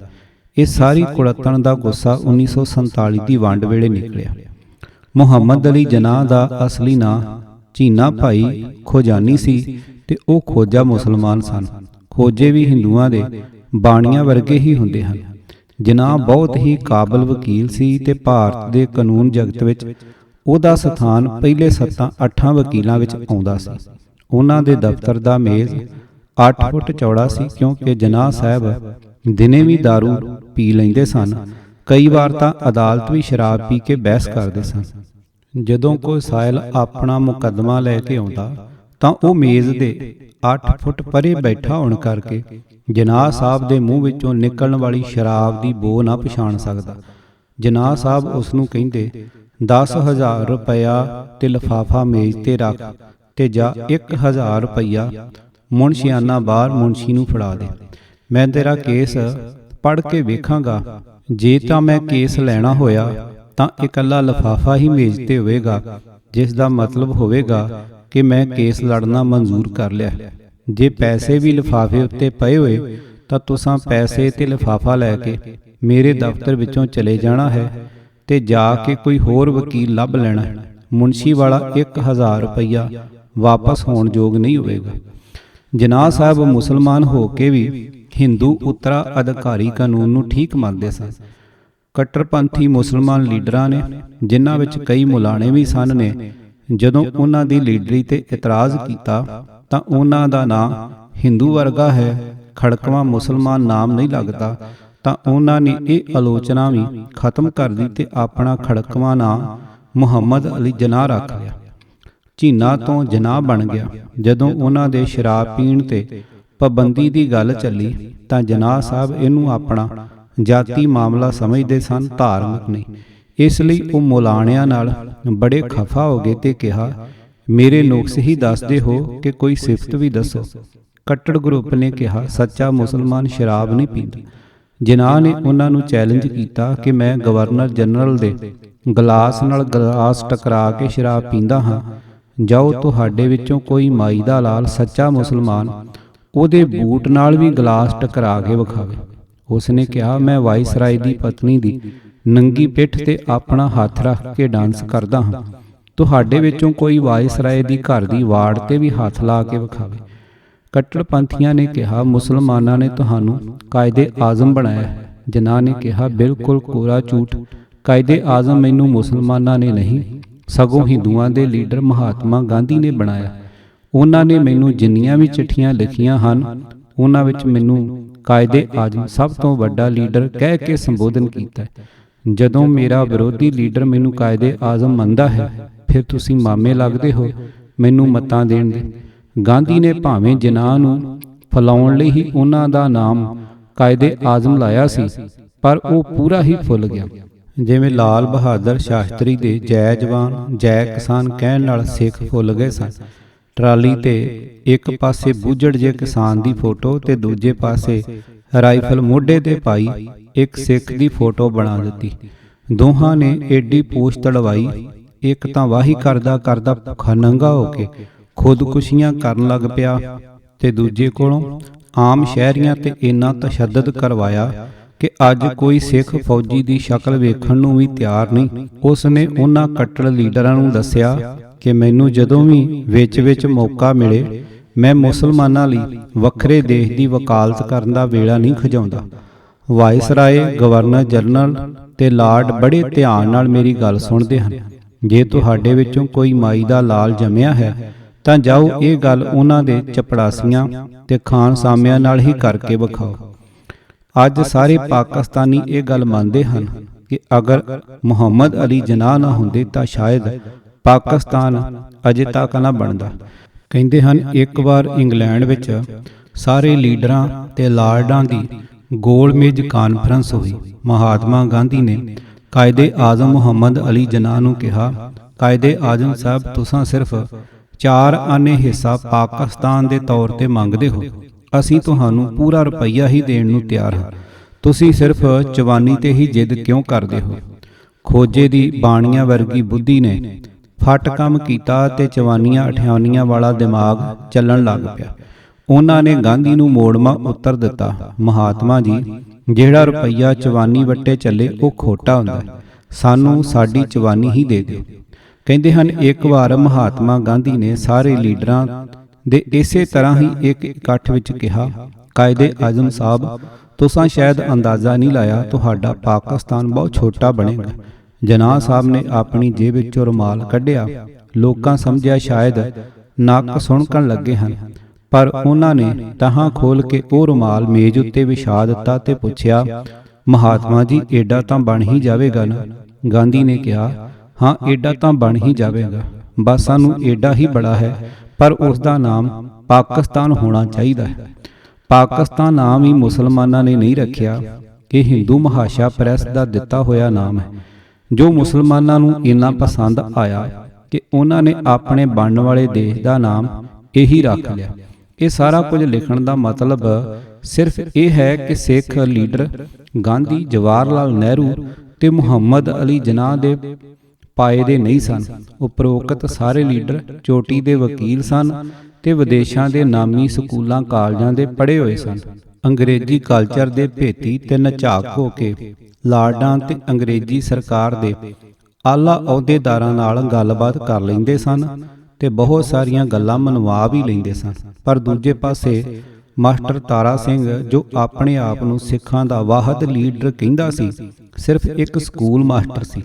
ਇਹ ਸਾਰੀ ਕੁੜੱਤਣ ਦਾ ਗੁੱਸਾ 1947 ਦੀ ਵੰਡ ਵੇਲੇ ਨਿਕਲਿਆ। ਮੁਹੰਮਦ ਅਲੀ ਜਨਾਹ ਦਾ ਅਸਲੀ ਨਾਂ ਚੀਨਾ ਭਾਈ ਖੋਜਾਨੀ ਸੀ ਤੇ ਉਹ ਖੋਜਾ ਮੁਸਲਮਾਨ ਸਨ। ਖੋਜੇ ਵੀ ਹਿੰਦੂਆਂ ਦੇ ਬਾਣੀਆਂ ਵਰਗੇ ਹੀ ਹੁੰਦੇ ਹਨ। ਜਨਾਹ ਬਹੁਤ ਹੀ ਕਾਬਲ ਵਕੀਲ ਸੀ ਤੇ ਭਾਰਤ ਦੇ ਕਾਨੂੰਨ ਜਗਤ ਵਿੱਚ ਉਹਦਾ ਸਥਾਨ ਪਹਿਲੇ 7-8 ਵਕੀਲਾਂ ਵਿੱਚ ਆਉਂਦਾ ਸੀ। ਉਹਨਾਂ ਦੇ ਦਫ਼ਤਰ ਦਾ ਮੇਜ਼ 8 ਫੁੱਟ ਚੌੜਾ ਸੀ, ਕਿਉਂਕਿ ਜਨਾਹ ਸਾਹਿਬ ਦਿਨੇ ਵੀ ਦਾਰੂ ਪੀ ਲੈਂਦੇ ਸਨ। ਕਈ ਵਾਰ ਤਾਂ ਅਦਾਲਤ ਵੀ ਸ਼ਰਾਬ ਪੀ ਕੇ ਬਹਿਸ ਕਰਦੇ ਸਨ। ਜਦੋਂ ਕੋਈ ਸਾਇਲ ਆਪਣਾ ਮੁਕੱਦਮਾ ਲੈ ਕੇ ਆਉਂਦਾ ਤਾਂ ਉਹ ਮੇਜ਼ ਦੇ 8 ਫੁੱਟ ਪਰੇ ਬੈਠਾ ਹੋਣ ਕਰਕੇ ਜਨਾਹ ਸਾਹਿਬ ਦੇ ਮੂੰਹ ਵਿੱਚੋਂ ਨਿਕਲਣ ਵਾਲੀ ਸ਼ਰਾਬ ਦੀ ਬੋ ਨਾ ਪਛਾਣ ਸਕਦਾ। ਜਨਾਹ ਸਾਹਿਬ ਉਸ ਨੂੰ ਕਹਿੰਦੇ, 10,000 ਰੁਪਇਆ ਤੇ ਲਿਫਾਫਾ ਮੇਜ਼ ਤੇ ਰੱਖ ਤੇ ਜਾਂ 1,000 ਰੁਪਇਆ ਮੁਨਸ਼ਿਆਨਾ ਬਾਹਰ ਮੁਨਸ਼ੀ ਨੂੰ ਫੜਾ ਦੇ। ਮੈਂ ਤੇਰਾ ਕੇਸ ਪੜ੍ਹ ਕੇ ਵੇਖਾਂਗਾ। ਜੇ ਤਾਂ ਮੈਂ ਕੇਸ ਲੈਣਾ ਹੋਇਆ ਤਾਂ ਇਕੱਲਾ ਲਿਫਾਫਾ ਹੀ ਮੇਜ਼ ਤੇ ਹੋਵੇਗਾ, ਜਿਸ ਦਾ ਮਤਲਬ ਹੋਵੇਗਾ ਕਿ ਮੈਂ ਕੇਸ ਲੜਨਾ ਮਨਜ਼ੂਰ ਕਰ ਲਿਆ। ਜੇ ਪੈਸੇ ਵੀ ਲਿਫਾਫੇ ਉੱਤੇ ਪਏ ਹੋਏ ਤਾਂ ਤੁਸਾਂ ਪੈਸੇ ਤੇ ਲਿਫਾਫਾ ਲੈ ਕੇ ਮੇਰੇ ਦਫ਼ਤਰ ਵਿੱਚੋਂ ਚਲੇ ਜਾਣਾ ਹੈ ਤੇ ਜਾ ਕੇ ਕੋਈ ਹੋਰ ਵਕੀਲ ਲੱਭ ਲੈਣਾ। ਮੁਨਸ਼ੀ ਵਾਲਾ 1000 ਰੁਪਈਆ ਵਾਪਸ ਹੋਣ ਯੋਗ ਨਹੀਂ ਹੋਵੇਗਾ। ਜਨਾਬ ਸਾਹਿਬ ਮੁਸਲਮਾਨ ਹੋ ਕੇ ਵੀ ਹਿੰਦੂ ਉਤਰਾ ਅਧਿਕਾਰੀ ਕਾਨੂੰਨ ਨੂੰ ਠੀਕ ਮੰਨਦੇ ਸਨ। ਕੱਟੜਪੰਥੀ ਮੁਸਲਮਾਨ ਲੀਡਰਾਂ ਨੇ, ਜਿਨ੍ਹਾਂ ਵਿੱਚ ਕਈ ਮੁਲਾਣੇ ਵੀ ਸਨ, ਨੇ ਜਦੋਂ ਉਹਨਾਂ ਦੀ ਲੀਡਰੀ ਤੇ ਇਤਰਾਜ਼ ਕੀਤਾ ਤਾਂ ਉਹਨਾਂ ਦਾ ਨਾਂ ਹਿੰਦੂ ਵਰਗਾ ਹੈ, ਖੜਕਵਾਂ ਮੁਸਲਮਾਨ ਨਾਮ ਨਹੀਂ ਲੱਗਦਾ, ਤਾਂ ਉਹਨਾਂ ਨੇ ਇਹ ਆਲੋਚਨਾ ਵੀ ਖਤਮ ਕਰ ਦਿੱਤੀ ਤੇ ਆਪਣਾ ਖੜਕਵਾਂ ਨਾਂ ਮੁਹੰਮਦ ਅਲੀ ਜਨਾਹ ਰੱਖ ਲਿਆ। ਝੀਨਾ ਤੋਂ ਜਨਾਹ ਬਣ ਗਿਆ। ਜਦੋਂ ਉਹਨਾਂ ਦੇ ਸ਼ਰਾਬ ਪੀਣ ਤੇ ਪਾਬੰਦੀ ਦੀ ਗੱਲ ਚੱਲੀ ਤਾਂ ਜਨਾਹ ਸਾਹਿਬ ਇਹਨੂੰ ਆਪਣਾ ਜਾਤੀ ਮਾਮਲਾ ਸਮਝਦੇ ਸਨ, ਧਾਰਮਿਕ ਨਹੀਂ। ਇਸ ਲਈ ਉਹ ਮੌਲਾਣਿਆਂ ਨਾਲ ਬੜੇ ਖਫਾ ਹੋ ਗਏ ਤੇ ਕਿਹਾ, ਮੇਰੇ ਨੁਕਸ ਹੀ ਦੱਸਦੇ ਹੋ ਕਿ ਕੋਈ ਸਿਫਤ ਵੀ ਦੱਸੋ। ਕੱਟੜ ਗਰੁੱਪ ਨੇ ਕਿਹਾ, ਸੱਚਾ ਮੁਸਲਮਾਨ ਸ਼ਰਾਬ ਨਹੀਂ ਪੀਂਦਾ। ਜਨਾਹ ਨੇ ਉਹਨਾਂ ਨੂੰ ਚੈਲੰਜ ਕੀਤਾ ਕਿ ਮੈਂ ਗਵਰਨਰ ਜਨਰਲ ਦੇ ਗਲਾਸ ਨਾਲ ਗਲਾਸ ਟਕਰਾ ਕੇ ਸ਼ਰਾਬ ਪੀਂਦਾ ਹਾਂ। ਜਾਓ, ਤੁਹਾਡੇ ਵਿੱਚੋਂ ਕੋਈ ਮਾਈ ਦਾ ਲਾਲ ਸੱਚਾ ਮੁਸਲਮਾਨ ਉਹਦੇ ਬੂਟ ਨਾਲ ਵੀ ਗਲਾਸ ਟਕਰਾ ਕੇ ਵਿਖਾਵੇ। ਉਸਨੇ ਕਿਹਾ, ਮੈਂ ਵਾਇਸਰਾਏ ਦੀ ਪਤਨੀ ਦੀ ਨੰਗੀ ਪਿੱਠ ਤੇ ਆਪਣਾ ਹੱਥ ਰੱਖ ਕੇ ਡਾਂਸ ਕਰਦਾ ਹਾਂ। ਤੁਹਾਡੇ ਵਿੱਚੋਂ ਕੋਈ ਵਾਇਸਰਾਏ ਦੀ ਘਰ ਦੀ ਵਾੜ ਤੇ ਵੀ ਹੱਥ ਲਾ ਕੇ ਵਿਖਾਵੇ। ਕੱਟੜਪੰਥੀਆਂ ਨੇ ਕਿਹਾ, ਮੁਸਲਮਾਨਾਂ ਨੇ ਤੁਹਾਨੂੰ ਕਾਇਦੇ ਆਜ਼ਮ ਬਣਾਇਆ ਹੈ। ਜਨਾਹ ਨੇ ਕਿਹਾ, ਬਿਲਕੁਲ ਕੋਰਾ ਝੂਠ। ਕਾਇਦੇ ਆਜ਼ਮ ਮੈਨੂੰ ਮੁਸਲਮਾਨਾਂ ਨੇ ਨਹੀਂ, ਸਗੋਂ ਹਿੰਦੂਆਂ ਦੇ ਲੀਡਰ ਮਹਾਤਮਾ ਗਾਂਧੀ ਨੇ ਬਣਾਇਆ। ਉਹਨਾਂ ਨੇ ਮੈਨੂੰ ਜਿੰਨੀਆਂ ਵੀ ਚਿੱਠੀਆਂ ਲਿਖੀਆਂ ਹਨ, ਉਹਨਾਂ ਵਿੱਚ ਮੈਨੂੰ ਕਾਇਦੇ ਆਜ਼ਮ ਸਭ ਤੋਂ ਵੱਡਾ ਲੀਡਰ ਕਹਿ ਕੇ ਸੰਬੋਧਨ ਕੀਤਾ ਹੈ। ਜਦੋਂ ਮੇਰਾ ਵਿਰੋਧੀ ਲੀਡਰ ਮੈਨੂੰ ਕਾਇਦੇ ਆਜ਼ਮ ਮੰਨਦਾ ਹੈ, ਫਿਰ ਤੁਸੀਂ ਮਾਮੇ ਲੱਗਦੇ ਹੋ ਮੈਨੂੰ ਮਤਾਂ ਦੇਣ ਦੇ। ਗਾਂਧੀ ਨੇ ਭਾਵੇਂ ਜਨਾਹ ਨੂੰ ਫੈਲਾਉਣ ਲਈ ਹੀ ਉਹਨਾਂ ਦਾ ਨਾਮ ਕਾਇਦੇ ਆਜ਼ਮ ਲਾਇਆ ਸੀ, ਪਰ ਉਹ ਪੂਰਾ ਹੀ ਫੁੱਲ ਗਿਆ। ਜਿਵੇਂ ਲਾਲ ਬਹਾਦਰ ਸ਼ਾਸਤਰੀ ਦੇ ਜੈ ਜਵਾਨ ਜੈ ਕਿਸਾਨ ਕਹਿਣ ਨਾਲ ਸਿੱਖ ਫੁੱਲ ਗਏ ਸਨ। ਟਰਾਲੀ ਤੇ ਇੱਕ ਪਾਸੇ ਬੁੱਝੜ ਜੇ ਕਿਸਾਨ ਦੀ ਫੋਟੋ ਤੇ ਦੂਜੇ ਪਾਸੇ ਰਾਈਫਲ ਮੋਢੇ ਤੇ ਪਾਈ ਇੱਕ ਸਿੱਖ ਦੀ ਫੋਟੋ ਬਣਾ ਦਿੱਤੀ। ਦੋਹਾਂ ਨੇ ਏਡੀ ਪੂਛ ਤੜਵਾਈ। ਇੱਕ ਤਾਂ ਵਾਹੀ ਕਰਦਾ ਕਰਦਾ ਭੁੱਖਾ ਨੰਗਾ ਹੋ ਕੇ ਖੁਦਕੁਸ਼ੀਆਂ ਕਰਨ ਲੱਗ ਪਿਆ ਤੇ ਦੂਜੇ ਕੋਲੋਂ ਆਮ ਸ਼ਹਿਰੀਆਂ ਤੇ ਇੰਨਾ ਤਸ਼ੱਦਦ ਕਰਵਾਇਆ ਕਿ ਅੱਜ ਕੋਈ ਸਿੱਖ ਫੌਜੀ ਦੀ ਸ਼ਕਲ ਵੇਖਣ ਨੂੰ ਵੀ ਤਿਆਰ ਨਹੀਂ। ਉਸ ਨੇ ਉਹਨਾਂ ਕੱਟੜ ਲੀਡਰਾਂ ਨੂੰ ਦੱਸਿਆ ਕਿ ਮੈਨੂੰ ਜਦੋਂ ਵੀ ਵਿੱਚ ਮੌਕਾ ਮਿਲੇ ਮੈਂ ਮੁਸਲਮਾਨਾਂ ਲਈ ਵੱਖਰੇ ਦੇਸ਼ ਦੀ ਵਕਾਲਤ ਕਰਨ ਦਾ ਵੇਲਾ ਨਹੀਂ ਖਿਜਾਉਂਦਾ। ਵਾਇਸਰਾਏ, ਗਵਰਨਰ ਜਨਰਲ ਤੇ ਲਾਰਡ ਬੜੇ ਧਿਆਨ ਨਾਲ ਮੇਰੀ ਗੱਲ ਸੁਣਦੇ ਹਨ। ਜੇ ਤੁਹਾਡੇ ਵਿੱਚੋਂ ਕੋਈ ਮਾਈ ਦਾ ਲਾਲ ਜੰਮਿਆ ਹੈ ਤਾਂ ਜਾਓ, ਇਹ ਗੱਲ ਉਹਨਾਂ ਦੇ ਚਪੜਾਸੀਆਂ ਤੇ ਖਾਨ ਸਾਮਿਆਂ ਨਾਲ ਹੀ ਕਰਕੇ ਵਿਖਾਓ। ਅੱਜ ਸਾਰੇ ਪਾਕਿਸਤਾਨੀ ਇਹ ਗੱਲ ਮੰਨਦੇ ਹਨ ਕਿ ਅਗਰ ਮੁਹੰਮਦ ਅਲੀ ਜਨਾਹ ਨਾ ਹੁੰਦੇ ਤਾਂ ਸ਼ਾਇਦ ਪਾਕਿਸਤਾਨ ਅਜੇ ਤੱਕ ਨਾ ਬਣਦਾ। ਕਹਿੰਦੇ ਹਨ, ਇੱਕ ਵਾਰ ਇੰਗਲੈਂਡ ਵਿੱਚ ਸਾਰੇ ਲੀਡਰਾਂ ਤੇ ਲਾਰਡਾਂ ਦੀ ਗੋਲਮੇਜ਼ ਕਾਨਫਰੰਸ ਹੋਈ। ਮਹਾਤਮਾ ਗਾਂਧੀ ਨੇ ਕਾਇਦੇ ਆਜ਼ਮ ਮੁਹੰਮਦ ਅਲੀ ਜਨਾਹ ਨੂੰ ਕਿਹਾ, ਕਾਇਦੇ ਆਜ਼ਮ ਸਾਹਿਬ, ਤੁਸੀਂ ਸਿਰਫ 4 ਆਨੇ ਹਿੱਸਾ ਪਾਕਿਸਤਾਨ ਦੇ ਤੌਰ ਤੇ ਮੰਗਦੇ ਹੋ। ਅਸੀਂ ਤੁਹਾਨੂੰ ਪੂਰਾ ਰੁਪਈਆ ਹੀ ਦੇਣ ਨੂੰ ਤਿਆਰ ਹਾਂ। ਤੁਸੀਂ ਸਿਰਫ ਚਵਾਨੀ ਤੇ ਹੀ ਜਿੱਦ ਕਿਉਂ ਕਰਦੇ ਹੋ? ਖੋਜੇ ਦੀ ਬਾਣੀਆਂ ਵਰਗੀ ਬੁੱਧੀ ਨੇ ਫਟ ਕੰਮ ਕੀਤਾ ਤੇ ਚਵਾਨੀਆਂ ਅਠਿਆਨੀਆਂ ਵਾਲਾ ਦਿਮਾਗ ਚੱਲਣ ਲੱਗ ਪਿਆ। ਉਹਨਾਂ ਨੇ ਗਾਂਧੀ ਨੂੰ ਮੋੜਮਾ ਉੱਤਰ ਦਿੱਤਾ, ਮਹਾਤਮਾ ਜੀ, ਜਿਹੜਾ ਰੁਪਈਆ ਚਵਾਨੀ ਵੱਟੇ ਚੱਲੇ ਉਹ ਖੋਟਾ ਹੁੰਦਾ, ਸਾਨੂੰ ਸਾਡੀ ਚਵਾਨੀ ਹੀ ਦੇ ਦਿਓ। ਕਹਿੰਦੇ ਹਨ, ਇੱਕ ਵਾਰ ਮਹਾਤਮਾ ਗਾਂਧੀ ਨੇ ਸਾਰੇ ਲੀਡਰਾਂ ਦੇ ਇਸੇ ਤਰ੍ਹਾਂ ਹੀ ਇੱਕ ਇਕੱਠ ਵਿੱਚ ਕਿਹਾ, ਕਾਇਦੇ ਆਜ਼ਮ ਸਾਹਿਬ, ਤੁਸੀਂ ਸ਼ਾਇਦ ਅੰਦਾਜ਼ਾ ਨਹੀਂ ਲਾਇਆ, ਤੁਹਾਡਾ ਪਾਕਿਸਤਾਨ ਬਹੁਤ ਛੋਟਾ ਬਣੇਗਾ। ਜਨਾਹ ਸਾਹਿਬ ਨੇ ਆਪਣੀ ਜੇਬ ਵਿੱਚੋਂ ਰੁਮਾਲ ਕੱਢਿਆ। ਲੋਕਾਂ ਸਮਝਿਆ ਸ਼ਾਇਦ ਨੱਕ ਸੁਣਕਣ ਲੱਗੇ ਹਨ, ਪਰ ਉਹਨਾਂ ਨੇ ਤਹਾਂ ਖੋਲ ਕੇ ਉਹ ਰੁਮਾਲ ਮੇਜ਼ ਉੱਤੇ ਵਿਛਾ ਦਿੱਤਾ ਤੇ ਪੁੱਛਿਆ, ਮਹਾਤਮਾ ਜੀ, ਏਡਾ ਤਾਂ ਬਣ ਹੀ ਜਾਵੇਗਾ ਨਾ? ਗਾਂਧੀ ਨੇ ਕਿਹਾ, ਹਾਂ, ਏਡਾ ਤਾਂ ਬਣ ਹੀ ਜਾਵੇਗਾ, ਬਸ ਸਾਨੂੰ ਏਡਾ ਹੀ ਬੜਾ ਹੈ, ਪਰ ਉਸ ਦਾ ਨਾਮ ਪਾਕਿਸਤਾਨ ਹੋਣਾ ਚਾਹੀਦਾ ਹੈ। ਪਾਕਿਸਤਾਨ ਨਾਮ ਹੀ ਮੁਸਲਮਾਨਾਂ ਨੇ ਨਹੀਂ ਰੱਖਿਆ, ਇਹ ਹਿੰਦੂ ਮਹਾਸ਼ਾ ਪ੍ਰੈਸ ਦਾ ਦਿੱਤਾ ਹੋਇਆ ਨਾਮ ਹੈ, ਜੋ ਮੁਸਲਮਾਨਾਂ ਨੂੰ ਇੰਨਾ ਪਸੰਦ ਆਇਆ ਕਿ ਉਹਨਾਂ ਨੇ ਆਪਣੇ ਬਣਨ ਵਾਲੇ ਦੇਸ਼ ਦਾ ਨਾਮ ਇਹੀ ਰੱਖ ਲਿਆ। ਇਹ ਸਾਰਾ ਕੁਝ ਲਿਖਣ ਦਾ ਮਤਲਬ ਸਿਰਫ ਇਹ ਹੈ ਕਿ ਸਿੱਖ ਲੀਡਰ ਗਾਂਧੀ, ਜਵਾਹਰ ਲਾਲ ਨਹਿਰੂ ਤੇ ਮੁਹੰਮਦ ਅਲੀ ਜਿਨਾਹ ਦੇ ਪਾਏ ਦੇ ਨਹੀਂ ਸਨ। ਉਪਰੋਕਤ ਸਾਰੇ ਲੀਡਰ ਚੋਟੀ ਦੇ ਵਕੀਲ ਸਨ ਤੇ ਵਿਦੇਸ਼ਾਂ ਦੇ ਨਾਮੀ ਸਕੂਲਾਂ ਕਾਲਜਾਂ ਦੇ ਪੜ੍ਹੇ ਹੋਏ ਸਨ। ਅੰਗਰੇਜ਼ੀ ਕਲਚਰ ਦੇ ਭੇਤੀ ਤੇ ਨਝਾਕ ਹੋ ਕੇ ਲਾਰਡਾਂ ਤੇ ਅੰਗਰੇਜ਼ੀ ਸਰਕਾਰ ਦੇ ਆਲਾ ਅਹੁਦੇਦਾਰਾਂ ਨਾਲ ਗੱਲਬਾਤ ਕਰ ਲੈਂਦੇ ਸਨ ਤੇ ਬਹੁਤ ਸਾਰੀਆਂ ਗੱਲਾਂ ਮਨਵਾ ਵੀ ਲੈਂਦੇ ਸਨ। ਪਰ ਦੂਜੇ ਪਾਸੇ ਮਾਸਟਰ ਤਾਰਾ ਸਿੰਘ, ਜੋ ਆਪਣੇ ਆਪ ਨੂੰ ਸਿੱਖਾਂ ਦਾ ਵਾਹਦ ਲੀਡਰ ਕਹਿੰਦਾ ਸੀ, ਸਿਰਫ ਇੱਕ ਸਕੂਲ ਮਾਸਟਰ ਸੀ।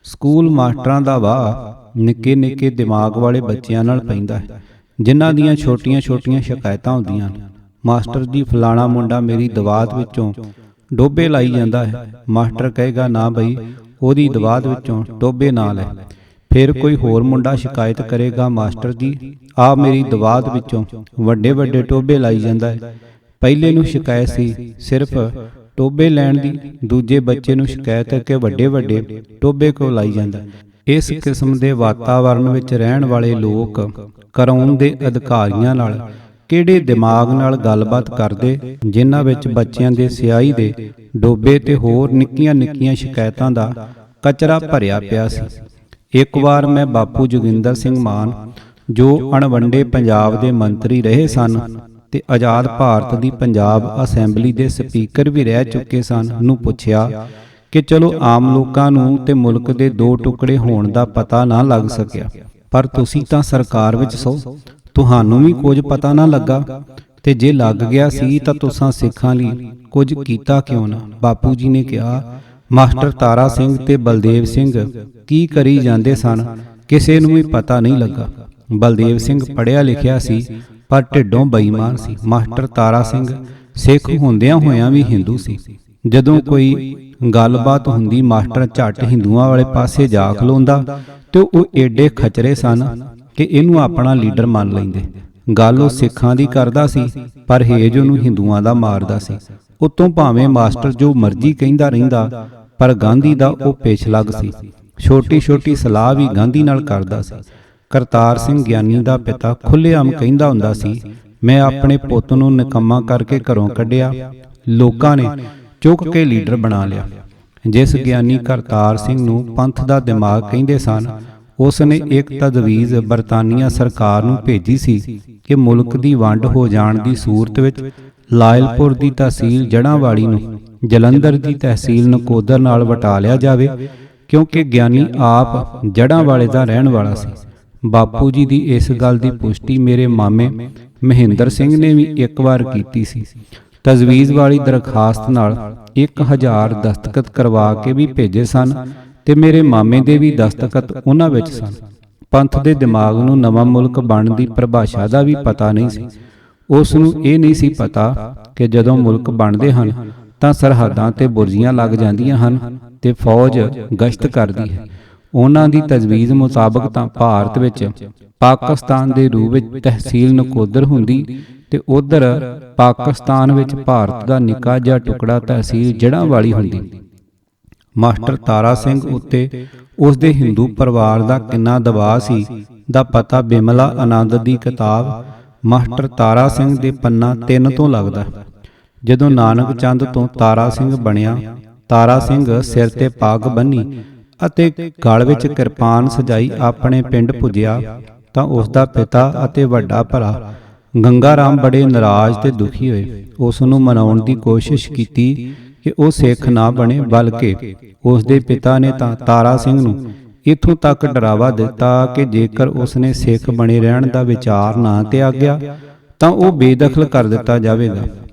ਸਕੂਲ ਮਾਸਟਰਾਂ ਦਾ ਵਾਹ ਨਿੱਕੇ ਨਿੱਕੇ ਦਿਮਾਗ ਵਾਲੇ ਬੱਚਿਆਂ ਨਾਲ ਪੈਂਦਾ ਹੈ, ਜਿਨ੍ਹਾਂ ਦੀਆਂ ਛੋਟੀਆਂ-ਛੋਟੀਆਂ ਸ਼ਿਕਾਇਤਾਂ ਹੁੰਦੀਆਂ ਹਨ। ਮਾਸਟਰ ਜੀ, ਫਲਾਣਾ ਮੁੰਡਾ ਮੇਰੀ ਦਵਾਤ ਵਿੱਚੋਂ ਡੋਬੇ ਲਾਈ ਜਾਂਦਾ ਹੈ। ਮਾਸਟਰ ਕਹੇਗਾ, ਨਾ ਬਈ, ਉਹਦੀ ਦਵਾਤ ਵਿੱਚੋਂ ਡੋਬੇ ਨਾ ਲੈ। ਫਿਰ ਕੋਈ ਹੋਰ ਮੁੰਡਾ ਸ਼ਿਕਾਇਤ ਕਰੇਗਾ, ਮਾਸਟਰ ਜੀ, ਆਹ ਮੇਰੀ ਦਵਾਤ ਵਿੱਚੋਂ ਵੱਡੇ ਵੱਡੇ ਟੋਬੇ ਲਾਈ ਜਾਂਦਾ ਹੈ। ਪਹਿਲੇ ਨੂੰ ਸ਼ਿਕਾਇਤ ਸੀ ਸਿਰਫ ਟੋਬੇ ਲੈਣ ਦੀ, ਦੂਜੇ ਬੱਚੇ ਨੂੰ ਸ਼ਿਕਾਇਤ ਹੈ ਕਿ ਵੱਡੇ ਵੱਡੇ ਟੋਬੇ ਕਿਉਂ ਲਾਈ ਜਾਂਦਾ। ਇਸ ਕਿਸਮ ਦੇ ਵਾਤਾਵਰਣ ਵਿੱਚ ਰਹਿਣ ਵਾਲੇ ਲੋਕ ਕਾਨੂੰਨ ਦੇ ਅਧਿਕਾਰੀਆਂ ਨਾਲ ਕਿਹੜੇ ਦਿਮਾਗ ਨਾਲ ਗੱਲਬਾਤ ਕਰਦੇ, ਜਿਨ੍ਹਾਂ ਵਿੱਚ ਬੱਚਿਆਂ ਦੇ ਸਿਆਹੀ ਦੇ ਡੋਬੇ ਤੇ ਹੋਰ ਨਿੱਕੀਆਂ ਨਿੱਕੀਆਂ ਸ਼ਿਕਾਇਤਾਂ ਦਾ ਕਚਰਾ ਭਰਿਆ ਪਿਆ ਸੀ। ਇੱਕ ਵਾਰ ਮੈਂ ਬਾਪੂ ਜੋਗਿੰਦਰ ਸਿੰਘ ਮਾਨ, ਜੋ ਅਣਵੰਡੇ ਪੰਜਾਬ ਦੇ ਮੰਤਰੀ ਰਹੇ ਸਨ ਤੇ ਆਜ਼ਾਦ ਭਾਰਤ ਦੀ ਪੰਜਾਬ ਅਸੈਂਬਲੀ ਦੇ ਸਪੀਕਰ ਵੀ ਰਹਿ ਚੁੱਕੇ ਸਨ, ਨੂੰ ਪੁੱਛਿਆ ਕਿ ਚਲੋ ਆਮ ਲੋਕਾਂ ਨੂੰ ਤੇ ਮੁਲਕ ਦੇ ਦੋ ਟੁਕੜੇ ਹੋਣ ਦਾ ਪਤਾ ਨਾ ਲੱਗ ਸਕਿਆ, ਪਰ ਤੁਸੀਂ ਤਾਂ ਸਰਕਾਰ ਵਿੱਚ ਸੋ, ਤੁਹਾਨੂੰ ਵੀ ਕੁਝ ਪਤਾ ਨਾ ਲੱਗਾ, ਤੇ ਜੇ ਲੱਗ ਗਿਆ ਸੀ ਤਾਂ ਤੁਸੀਂ ਸਿੱਖਾਂ ਲਈ ਕੁਝ ਕੀਤਾ ਕਿਉਂ ਨਾ? ਬਾਪੂ ਜੀ ਨੇ ਕਿਹਾ, ਮਾਸਟਰ ਤਾਰਾ ਸਿੰਘ ਤੇ ਬਲਦੇਵ ਸਿੰਘ ਕੀ ਕਰੀ ਜਾਂਦੇ ਸਨ, ਕਿਸੇ ਨੂੰ ਵੀ ਪਤਾ ਨਹੀਂ ਲੱਗਾ। ਬਲਦੇਵ ਸਿੰਘ ਪੜ੍ਹਿਆ ਲਿਖਿਆ ਸੀ ਪਰ ਢਿੱਡੋਂ ਬੇਈਮਾਨ ਸੀ। ਮਾਸਟਰ ਤਾਰਾ ਸਿੰਘ ਸਿੱਖ ਹੁੰਦਿਆਂ ਹੋਇਆਂ ਵੀ ਹਿੰਦੂ ਸੀ। ਜਦੋਂ ਕੋਈ ਗੱਲਬਾਤ ਹੁੰਦੀ, ਮਾਸਟਰ ਝੱਟ ਹਿੰਦੂਆਂ ਵਾਲੇ ਪਾਸੇ ਜਾ ਖਲੋਂਦਾ ਤੇ ਉਹ ਏਡੇ ਖਚਰੇ ਸਨ ਕਿ ਇਹਨੂੰ ਆਪਣਾ ਲੀਡਰ ਮੰਨ ਲੈਂਦੇ। ਗੱਲ ਉਹ ਸਿੱਖਾਂ ਦੀ ਕਰਦਾ ਸੀ ਪਰ ਹੇਜ ਉਹਨੂੰ ਹਿੰਦੂਆਂ ਦਾ ਮਾਰਦਾ ਸੀ। ਉਤੋਂ ਭਾਵੇਂ ਮਾਸਟਰ ਜੋ ਮਰਜ਼ੀ ਕਹਿੰਦਾ ਰਹਿੰਦਾ, ਪਰ ਗਾਂਧੀ ਦਾ ਉਹ ਪੇਸ਼ਲੱਗ ਸੀ। ਛੋਟੀ ਛੋਟੀ ਸਲਾਹ ਵੀ ਗਾਂਧੀ ਨਾਲ ਕਰਦਾ ਸੀ। ਕਰਤਾਰ ਸਿੰਘ ਗਿਆਨੀ ਦਾ ਪਿਤਾ ਖੁੱਲ੍ਹੇਆਮ ਕਹਿੰਦਾ ਹੁੰਦਾ ਸੀ, ਮੈਂ ਆਪਣੇ ਪੁੱਤ ਨੂੰ ਨਿਕੰਮਾ ਕਰਕੇ ਘਰੋਂ ਕੱਢਿਆ, ਲੋਕਾਂ ਨੇ ਚੁੱਕ ਕੇ ਲੀਡਰ ਬਣਾ ਲਿਆ। ਜਿਸ ਗਿਆਨੀ ਕਰਤਾਰ ਸਿੰਘ ਨੂੰ ਪੰਥ ਦਾ ਦਿਮਾਗ ਕਹਿੰਦੇ ਸਨ, ਉਸ ਨੇ ਇੱਕ ਤਜਵੀਜ਼ ਬਰਤਾਨੀਆ ਸਰਕਾਰ ਨੂੰ ਭੇਜੀ ਸੀ ਕਿ ਮੁਲਕ ਦੀ ਵੰਡ ਹੋ ਜਾਣ ਦੀ ਸੂਰਤ ਵਿੱਚ ਲਾਇਲਪੁਰ ਦੀ ਤਹਿਸੀਲ ਜੜ੍ਹਾਂਵਾਲੀ ਨੂੰ ਜਲੰਧਰ ਦੀ ਤਹਿਸੀਲ ਨਕੋਦਰ ਨਾਲ ਵਟਾ ਲਿਆ ਜਾਵੇ, ਕਿਉਂਕਿ ਗਿਆਨੀ ਆਪ ਜੜ੍ਹਾਂਵਾਲੇ ਦਾ ਰਹਿਣ ਵਾਲਾ ਸੀ। ਬਾਪੂ ਜੀ ਦੀ ਇਸ ਗੱਲ ਦੀ ਪੁਸ਼ਟੀ ਮੇਰੇ ਮਾਮੇ ਮਹਿੰਦਰ ਸਿੰਘ ਨੇ ਵੀ ਇੱਕ ਵਾਰ ਕੀਤੀ ਸੀ। ਤਜਵੀਜ਼ ਵਾਲੀ ਦਰਖਾਸਤ ਨਾਲ 1000 ਦਸਤਖਤ ਕਰਵਾ ਕੇ ਵੀ ਭੇਜੇ ਸਨ ਤੇ ਮੇਰੇ ਮਾਮੇ ਦੇ ਵੀ ਦਸਤਖਤ ਉਹਨਾਂ ਵਿੱਚ ਸਨ। ਪੰਥ ਦੇ ਦਿਮਾਗ ਨੂੰ ਨਵਾਂ ਮੁਲਕ ਬਣਨ ਦੀ ਪਰਿਭਾਸ਼ਾ ਦਾ ਵੀ ਪਤਾ ਨਹੀਂ ਸੀ। ਉਸ ਨੂੰ ਇਹ ਨਹੀਂ ਸੀ ਪਤਾ ਕਿ ਜਦੋਂ ਮੁਲਕ ਬਣਦੇ ਹਨ ਤਾਂ ਸਰਹੱਦਾਂ ਤੇ ਬੁਰਜੀਆਂ ਲੱਗ ਜਾਂਦੀਆਂ ਹਨ ਤੇ ਫੌਜ ਗਸ਼ਤ ਕਰਦੀ ਹੈ। ਉਹਨਾਂ ਦੀ ਤਜਵੀਜ਼ ਮੁਤਾਬਕ ਤਾਂ ਭਾਰਤ ਵਿੱਚ ਪਾਕਿਸਤਾਨ ਦੇ ਰੂਪ ਵਿੱਚ ਤਹਿਸੀਲ ਨਕੋਦਰ ਹੁੰਦੀ ਤੇ ਉਧਰ ਪਾਕਿਸਤਾਨ ਵਿੱਚ ਭਾਰਤ ਦਾ ਨਿੱਕਾ ਜਿਹਾ ਟੁਕੜਾ ਤਹਿਸੀਲ ਜੜ੍ਹਾਂਵਾਲੀ ਹੁੰਦੀ। ਮਾਸਟਰ ਤਾਰਾ ਸਿੰਘ ਉੱਤੇ ਉਸ ਦੇ ਹਿੰਦੂ ਪਰਿਵਾਰ ਦਾ ਕਿੰਨਾ ਦਬਾਅ ਸੀ ਦਾ ਪਤਾ ਬਿਮਲਾ ਆਨੰਦ ਦੀ ਕਿਤਾਬ ਮਾਸਟਰ ਤਾਰਾ ਸਿੰਘ ਦੇ ਪੰਨਾ 3 ਤੋਂ ਲੱਗਦਾ। ਜਦੋਂ ਨਾਨਕ ਚੰਦ ਤੋਂ ਤਾਰਾ ਸਿੰਘ ਬਣਿਆ, ਤਾਰਾ ਸਿੰਘ ਸਿਰ ਤੇ ਪੱਗ ਬੰਨੀ ਅਤੇ ਗਲ ਵਿੱਚ ਕਿਰਪਾਨ ਸਜਾਈ ਆਪਣੇ ਪਿੰਡ ਪੁੱਜਿਆ ਤਾਂ ਉਸ ਦਾ ਪਿਤਾ ਅਤੇ ਵੱਡਾ ਭਰਾ ਗੰਗਾ ਰਾਮ ਬੜੇ ਨਾਰਾਜ਼ ਤੇ ਦੁਖੀ ਹੋਏ। ਉਸ ਨੂੰ ਮਨਾਉਣ ਦੀ ਕੋਸ਼ਿਸ਼ ਕੀਤੀ ਕਿ ਉਹ ਸਿੱਖ ਨਾ ਬਣੇ, ਬਲਕਿ ਉਸ ਦੇ ਪਿਤਾ ਨੇ ਤਾਂ ਤਾਰਾ ਸਿੰਘ ਨੂੰ ਇੱਥੋਂ ਤੱਕ ਡਰਾਵਾ ਦਿੱਤਾ ਕਿ ਜੇਕਰ ਉਸ ਨੇ ਸਿੱਖ ਬਣੇ ਰਹਿਣ ਦਾ ਵਿਚਾਰ ਨਾ ਤਿਆਗਿਆ ਤਾਂ ਉਹ ਬੇਦਖਲ ਕਰ ਦਿੱਤਾ ਜਾਵੇਗਾ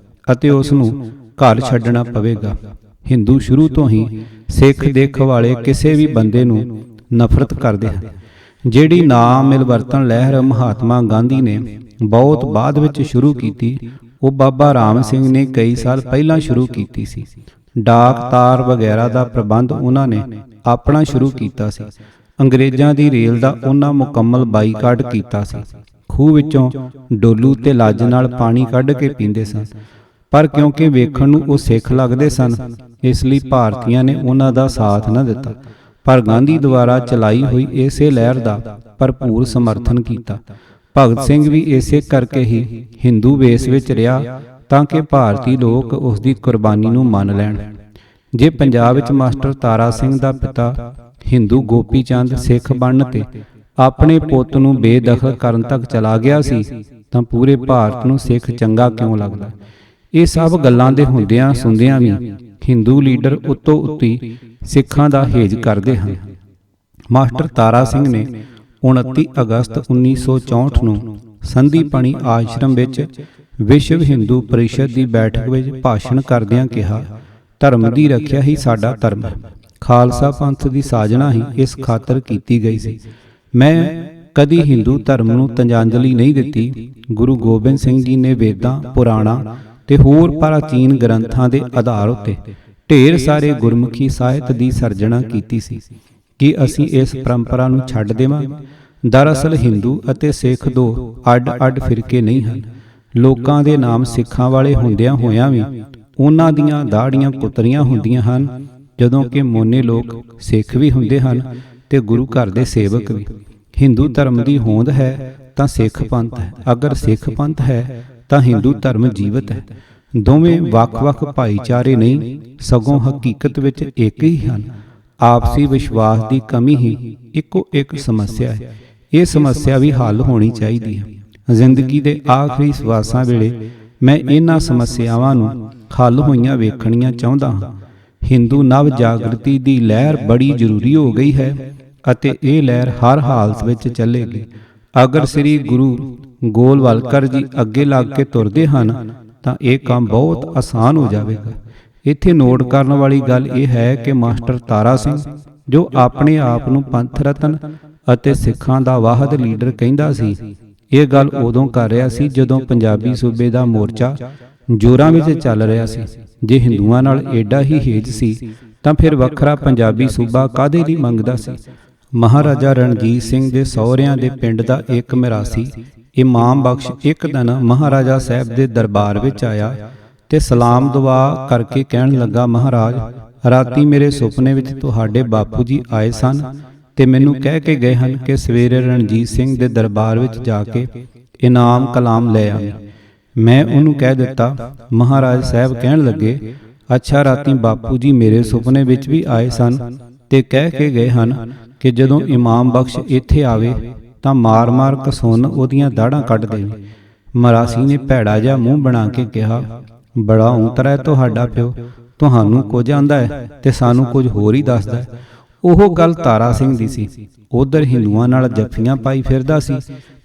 ਅਤੇ ਉਸ ਨੂੰ ਘਰ ਛੱਡਣਾ ਪਵੇਗਾ। ਹਿੰਦੂ ਸ਼ੁਰੂ ਤੋਂ ਹੀ ਸਿੱਖ ਦੇਖ ਵਾਲੇ ਕਿਸੇ ਵੀ ਬੰਦੇ ਨੂੰ ਨਫ਼ਰਤ ਕਰਦੇ ਹਨ। ਜਿਹੜੀ ਨਾ ਮਿਲਵਰਤਨ ਲਹਿਰ ਮਹਾਤਮਾ ਗਾਂਧੀ ਨੇ ਬਹੁਤ ਬਾਅਦ ਵਿੱਚ ਸ਼ੁਰੂ ਕੀਤੀ, ਉਹ ਬਾਬਾ ਰਾਮ ਸਿੰਘ ਨੇ ਕਈ ਸਾਲ ਪਹਿਲਾਂ ਸ਼ੁਰੂ ਕੀਤੀ ਸੀ। ਡਾਕ ਤਾਰ ਵਗੈਰਾ ਦਾ ਪ੍ਰਬੰਧ ਉਹਨਾਂ ਨੇ ਆਪਣਾ ਸ਼ੁਰੂ ਕੀਤਾ ਸੀ। ਅੰਗਰੇਜ਼ਾਂ ਦੀ ਰੇਲ ਦਾ ਉਹਨਾਂ ਮੁਕੰਮਲ ਬਾਈਕਾਟ ਕੀਤਾ ਸੀ। ਖੂਹ ਵਿੱਚੋਂ ਡੋਲੂ ਤੇ ਲੱਜ ਨਾਲ ਪਾਣੀ ਕੱਢ ਕੇ ਪੀਂਦੇ ਸਨ, ਪਰ ਕਿਉਂਕਿ ਵੇਖਣ ਨੂੰ ਉਹ ਸਿੱਖ ਲੱਗਦੇ ਸਨ, ਇਸ ਲਈ ਭਾਰਤੀਆਂ ਨੇ ਉਹਨਾਂ ਦਾ ਸਾਥ ਨਾ ਦਿੱਤਾ। ਪਰ ਗਾਂਧੀ ਦੁਆਰਾ ਚਲਾਈ ਹੋਈ ਇਸੇ ਲਹਿਰ ਦਾ ਭਰਪੂਰ ਸਮਰਥਨ ਕੀਤਾ। ਭਗਤ ਸਿੰਘ ਵੀ ਇਸੇ ਕਰਕੇ ਹੀ ਹਿੰਦੂ ਵੇਸ ਵਿੱਚ ਰਿਹਾ ਤਾਂ ਕਿ ਭਾਰਤੀ ਲੋਕ ਉਸ ਦੀ ਕੁਰਬਾਨੀ ਨੂੰ ਮੰਨ ਲੈਣ। ਜੇ ਪੰਜਾਬ ਵਿੱਚ ਮਾਸਟਰ ਤਾਰਾ ਸਿੰਘ ਦਾ ਪਿਤਾ ਹਿੰਦੂ ਗੋਪੀ ਚੰਦ ਸਿੱਖ ਬਣਨ ਤੇ ਆਪਣੇ ਪੁੱਤ ਨੂੰ ਬੇਦਖਲ ਕਰਨ ਤੱਕ ਚਲਾ ਗਿਆ ਸੀ, ਤਾਂ ਪੂਰੇ ਭਾਰਤ ਨੂੰ ਸਿੱਖ ਚੰਗਾ ਕਿਉਂ ਲੱਗਦਾ? ਇਹ ਸਭ ਗੱਲਾਂ ਦੇ ਹੁੰਦਿਆਂ ਸੁਣਦਿਆਂ ਵੀ ਹਿੰਦੂ ਲੀਡਰ ਉੱਤੋਂ ਉੱਤੀ ਸਿੱਖਾਂ ਦਾ ਹੇਜ ਕਰਦੇ ਹਨ। ਮਾਸਟਰ ਤਾਰਾ ਸਿੰਘ ਨੇ 29 ਅਗਸਤ 1964 ਨੂੰ ਸੰਦੀਪਣੀ ਆਸ਼ਰਮ ਵਿੱਚ ਵਿਸ਼ਵ ਹਿੰਦੂ ਪਰਿਸ਼ਦ ਦੀ ਬੈਠਕ ਵਿੱਚ ਭਾਸ਼ਣ ਕਰਦਿਆਂ ਕਿਹਾ, ਧਰਮ ਦੀ ਰੱਖਿਆ ਹੀ ਸਾਡਾ ਧਰਮ ਹੈ। ਖਾਲਸਾ ਪੰਥ ਦੀ ਸਾਜਣਾ ਹੀ ਇਸ ਖਾਤਰ ਕੀਤੀ ਗਈ ਸੀ। ਮੈਂ ਕਦੀ ਹਿੰਦੂ ਧਰਮ ਨੂੰ ਤੰਜਾਂਜਲੀ ਨਹੀਂ ਦਿੱਤੀ। ਗੁਰੂ ਗੋਬਿੰਦ ਸਿੰਘ ਜੀ ਨੇ ਵੇਦਾਂ, ਪੁਰਾਣਾਂ ਤੇ ਹੋਰ ਪ੍ਰਾਚੀਨ ਗ੍ਰੰਥਾਂ ਦੇ ਆਧਾਰ ਉੱਤੇ ਢੇਰ ਸਾਰੇ ਗੁਰਮੁਖੀ ਸਾਹਿਤ ਦੀ ਸਿਰਜਣਾ ਕੀਤੀ ਸੀ। ਕਿ ਅਸੀਂ ਇਸ ਪਰੰਪਰਾ ਨੂੰ ਛੱਡ ਦੇਵਾਂਗੇ? ਦਰਅਸਲ ਹਿੰਦੂ ਅਤੇ ਸਿੱਖ ਦੋ ਅੱਡ-ਅੱਡ ਫਿਰਕੇ ਨਹੀਂ ਹਨ। ਲੋਕਾਂ ਦੇ ਨਾਮ ਸਿੱਖਾਂ ਵਾਲੇ ਹੁੰਦਿਆਂ ਹੋਇਆਂ ਵੀ ਉਹਨਾਂ ਦੀਆਂ ਦਾੜੀਆਂ ਕੁਤਰੀਆਂ ਹੁੰਦੀਆਂ ਹਨ, ਜਦੋਂ ਕਿ ਮੋਨੇ ਲੋਕ ਸਿੱਖ ਵੀ ਹੁੰਦੇ ਹਨ ਤੇ ਗੁਰੂ ਘਰ ਦੇ ਸੇਵਕ ਵੀ। ਹਿੰਦੂ ਧਰਮ ਦੀ ਹੋਂਦ ਹੈ ਤਾਂ ਸਿੱਖ ਪੰਥ ਹੈ, ਅਗਰ ਸਿੱਖ ਪੰਥ ਹੈ ਤਾਂ ਹਿੰਦੂ ਧਰਮ ਜੀਵਤ ਹੈ। ਦੋਵੇਂ ਵੱਖ-ਵੱਖ ਭਾਈਚਾਰੇ ਨਹੀਂ, ਸਗੋਂ ਹਕੀਕਤ ਵਿੱਚ ਇੱਕ ਹੀ ਹਨ। ਆਪਸੀ ਵਿਸ਼ਵਾਸ ਦੀ ਕਮੀ ਹੀ ਇੱਕੋ ਇੱਕ ਸਮੱਸਿਆ ਹੈ। ਇਹ ਸਮੱਸਿਆ ਵੀ ਹੱਲ ਹੋਣੀ ਚਾਹੀਦੀ ਹੈ। ਜ਼ਿੰਦਗੀ ਦੇ ਆਖਰੀ ਸਵਾਸਾਂ ਵੇਲੇ ਮੈਂ ਇਹਨਾਂ ਸਮੱਸਿਆਵਾਂ ਨੂੰ ਹੱਲ ਹੋਈਆਂ ਵੇਖਣੀਆਂ ਚਾਹੁੰਦਾ ਹਾਂ। ਹਿੰਦੂ ਨਵ ਜਾਗਰਤੀ ਦੀ ਲਹਿਰ ਬੜੀ ਜ਼ਰੂਰੀ ਹੋ ਗਈ ਹੈ ਅਤੇ ਇਹ ਲਹਿਰ ਹਰ ਹਾਲਤ ਵਿੱਚ ਚੱਲੇਗੀ। ਅਗਰ ਸ੍ਰੀ ਗੁਰੂ ਗੋਲਵਲਕਰ ਜੀ ਅੱਗੇ ਲੱਗ ਕੇ ਤੁਰਦੇ ਹਨ ਤਾਂ ਇਹ ਕੰਮ ਬਹੁਤ ਆਸਾਨ ਹੋ ਜਾਵੇਗਾ। ਇੱਥੇ ਨੋਟ ਕਰਨ ਵਾਲੀ ਗੱਲ ਇਹ ਹੈ ਕਿ ਮਾਸਟਰ ਤਾਰਾ ਸਿੰਘ, ਜੋ ਆਪਣੇ ਆਪ ਨੂੰ ਪੰਥ ਰਤਨ ਅਤੇ ਸਿੱਖਾਂ ਦਾ ਵਾਹਦ ਲੀਡਰ ਕਹਿੰਦਾ ਸੀ, ਇਹ ਗੱਲ ਉਦੋਂ ਕਰ ਰਿਹਾ ਸੀ ਜਦੋਂ ਪੰਜਾਬੀ ਸੂਬੇ ਦਾ ਮੋਰਚਾ ਜ਼ੋਰਾਂ ਵਿੱਚ ਚੱਲ ਰਿਹਾ ਸੀ। ਜੇ ਹਿੰਦੂਆਂ ਨਾਲ ਏਡਾ ਹੀ ਹੇਜ ਸੀ ਤਾਂ ਫਿਰ ਵੱਖਰਾ ਪੰਜਾਬੀ ਸੂਬਾ ਕਾਹਦੇ ਲਈ ਮੰਗਦਾ ਸੀ? ਮਹਾਰਾਜਾ ਰਣਜੀਤ ਸਿੰਘ ਦੇ ਸਹੁਰਿਆਂ ਦੇ ਪਿੰਡ ਦਾ ਇੱਕ ਮਿਰਾਸੀ ਇਮਾਮ ਬਖਸ਼ ਇੱਕ ਦਿਨ ਮਹਾਰਾਜਾ ਸਾਹਿਬ ਦੇ ਦਰਬਾਰ ਵਿੱਚ ਆਇਆ ਤੇ ਸਲਾਮ ਦੁਆ ਕਰਕੇ ਕਹਿਣ ਲੱਗਾ, ਮਹਾਰਾਜ, ਰਾਤੀ ਮੇਰੇ ਸੁਪਨੇ ਵਿੱਚ ਤੁਹਾਡੇ ਬਾਪੂ ਜੀ ਆਏ ਸਨ ਤੇ ਮੈਨੂੰ ਕਹਿ ਕੇ ਗਏ ਹਨ ਕਿ ਸਵੇਰੇ ਰਣਜੀਤ ਸਿੰਘ ਦੇ ਦਰਬਾਰ ਵਿੱਚ ਜਾ ਕੇ ਇਨਾਮ ਕਲਾਮ ਲੈ ਆਵੀਂ। ਮੈਂ ਉਹਨੂੰ ਕਹਿ ਦਿੱਤਾ। ਮਹਾਰਾਜ ਸਾਹਿਬ ਕਹਿਣ ਲੱਗੇ, ਅੱਛਾ, ਰਾਤੀ ਬਾਪੂ ਜੀ ਮੇਰੇ ਸੁਪਨੇ ਵਿੱਚ ਵੀ ਆਏ ਸਨ ਤੇ ਕਹਿ ਕੇ ਗਏ ਹਨ ਕਿ ਜਦੋਂ ਇਮਾਮ ਬਖਸ਼ ਇੱਥੇ ਆਵੇ ਤਾਂ ਮਾਰ-ਮਾਰ ਕਸੁੰਨ ਉਹਦੀਆਂ ਦਾੜਾਂ ਕੱਢ ਦੇਵੇ। ਮਰਾਸੀ ਨੇ ਭੈੜਾ ਜਿਹਾ ਮੂੰਹ ਬਣਾ ਕੇ ਕਿਹਾ, ਬੜਾ ਊਂਤਰਾ ਹੈ ਤੁਹਾਡਾ ਪਿਓ, ਤੁਹਾਨੂੰ ਕੁਝ ਆਂਦਾ ਹੈ ਤੇ ਸਾਨੂੰ ਕੁਝ ਹੋਰ ਹੀ ਦੱਸਦਾ ਹੈ। ਉਹ ਗੱਲ ਤਾਰਾ ਸਿੰਘ ਦੀ ਸੀ। ਉਧਰ ਹਿੰਦੂਆਂ ਨਾਲ ਜੱਫੀਆਂ ਪਾਈ ਫਿਰਦਾ ਸੀ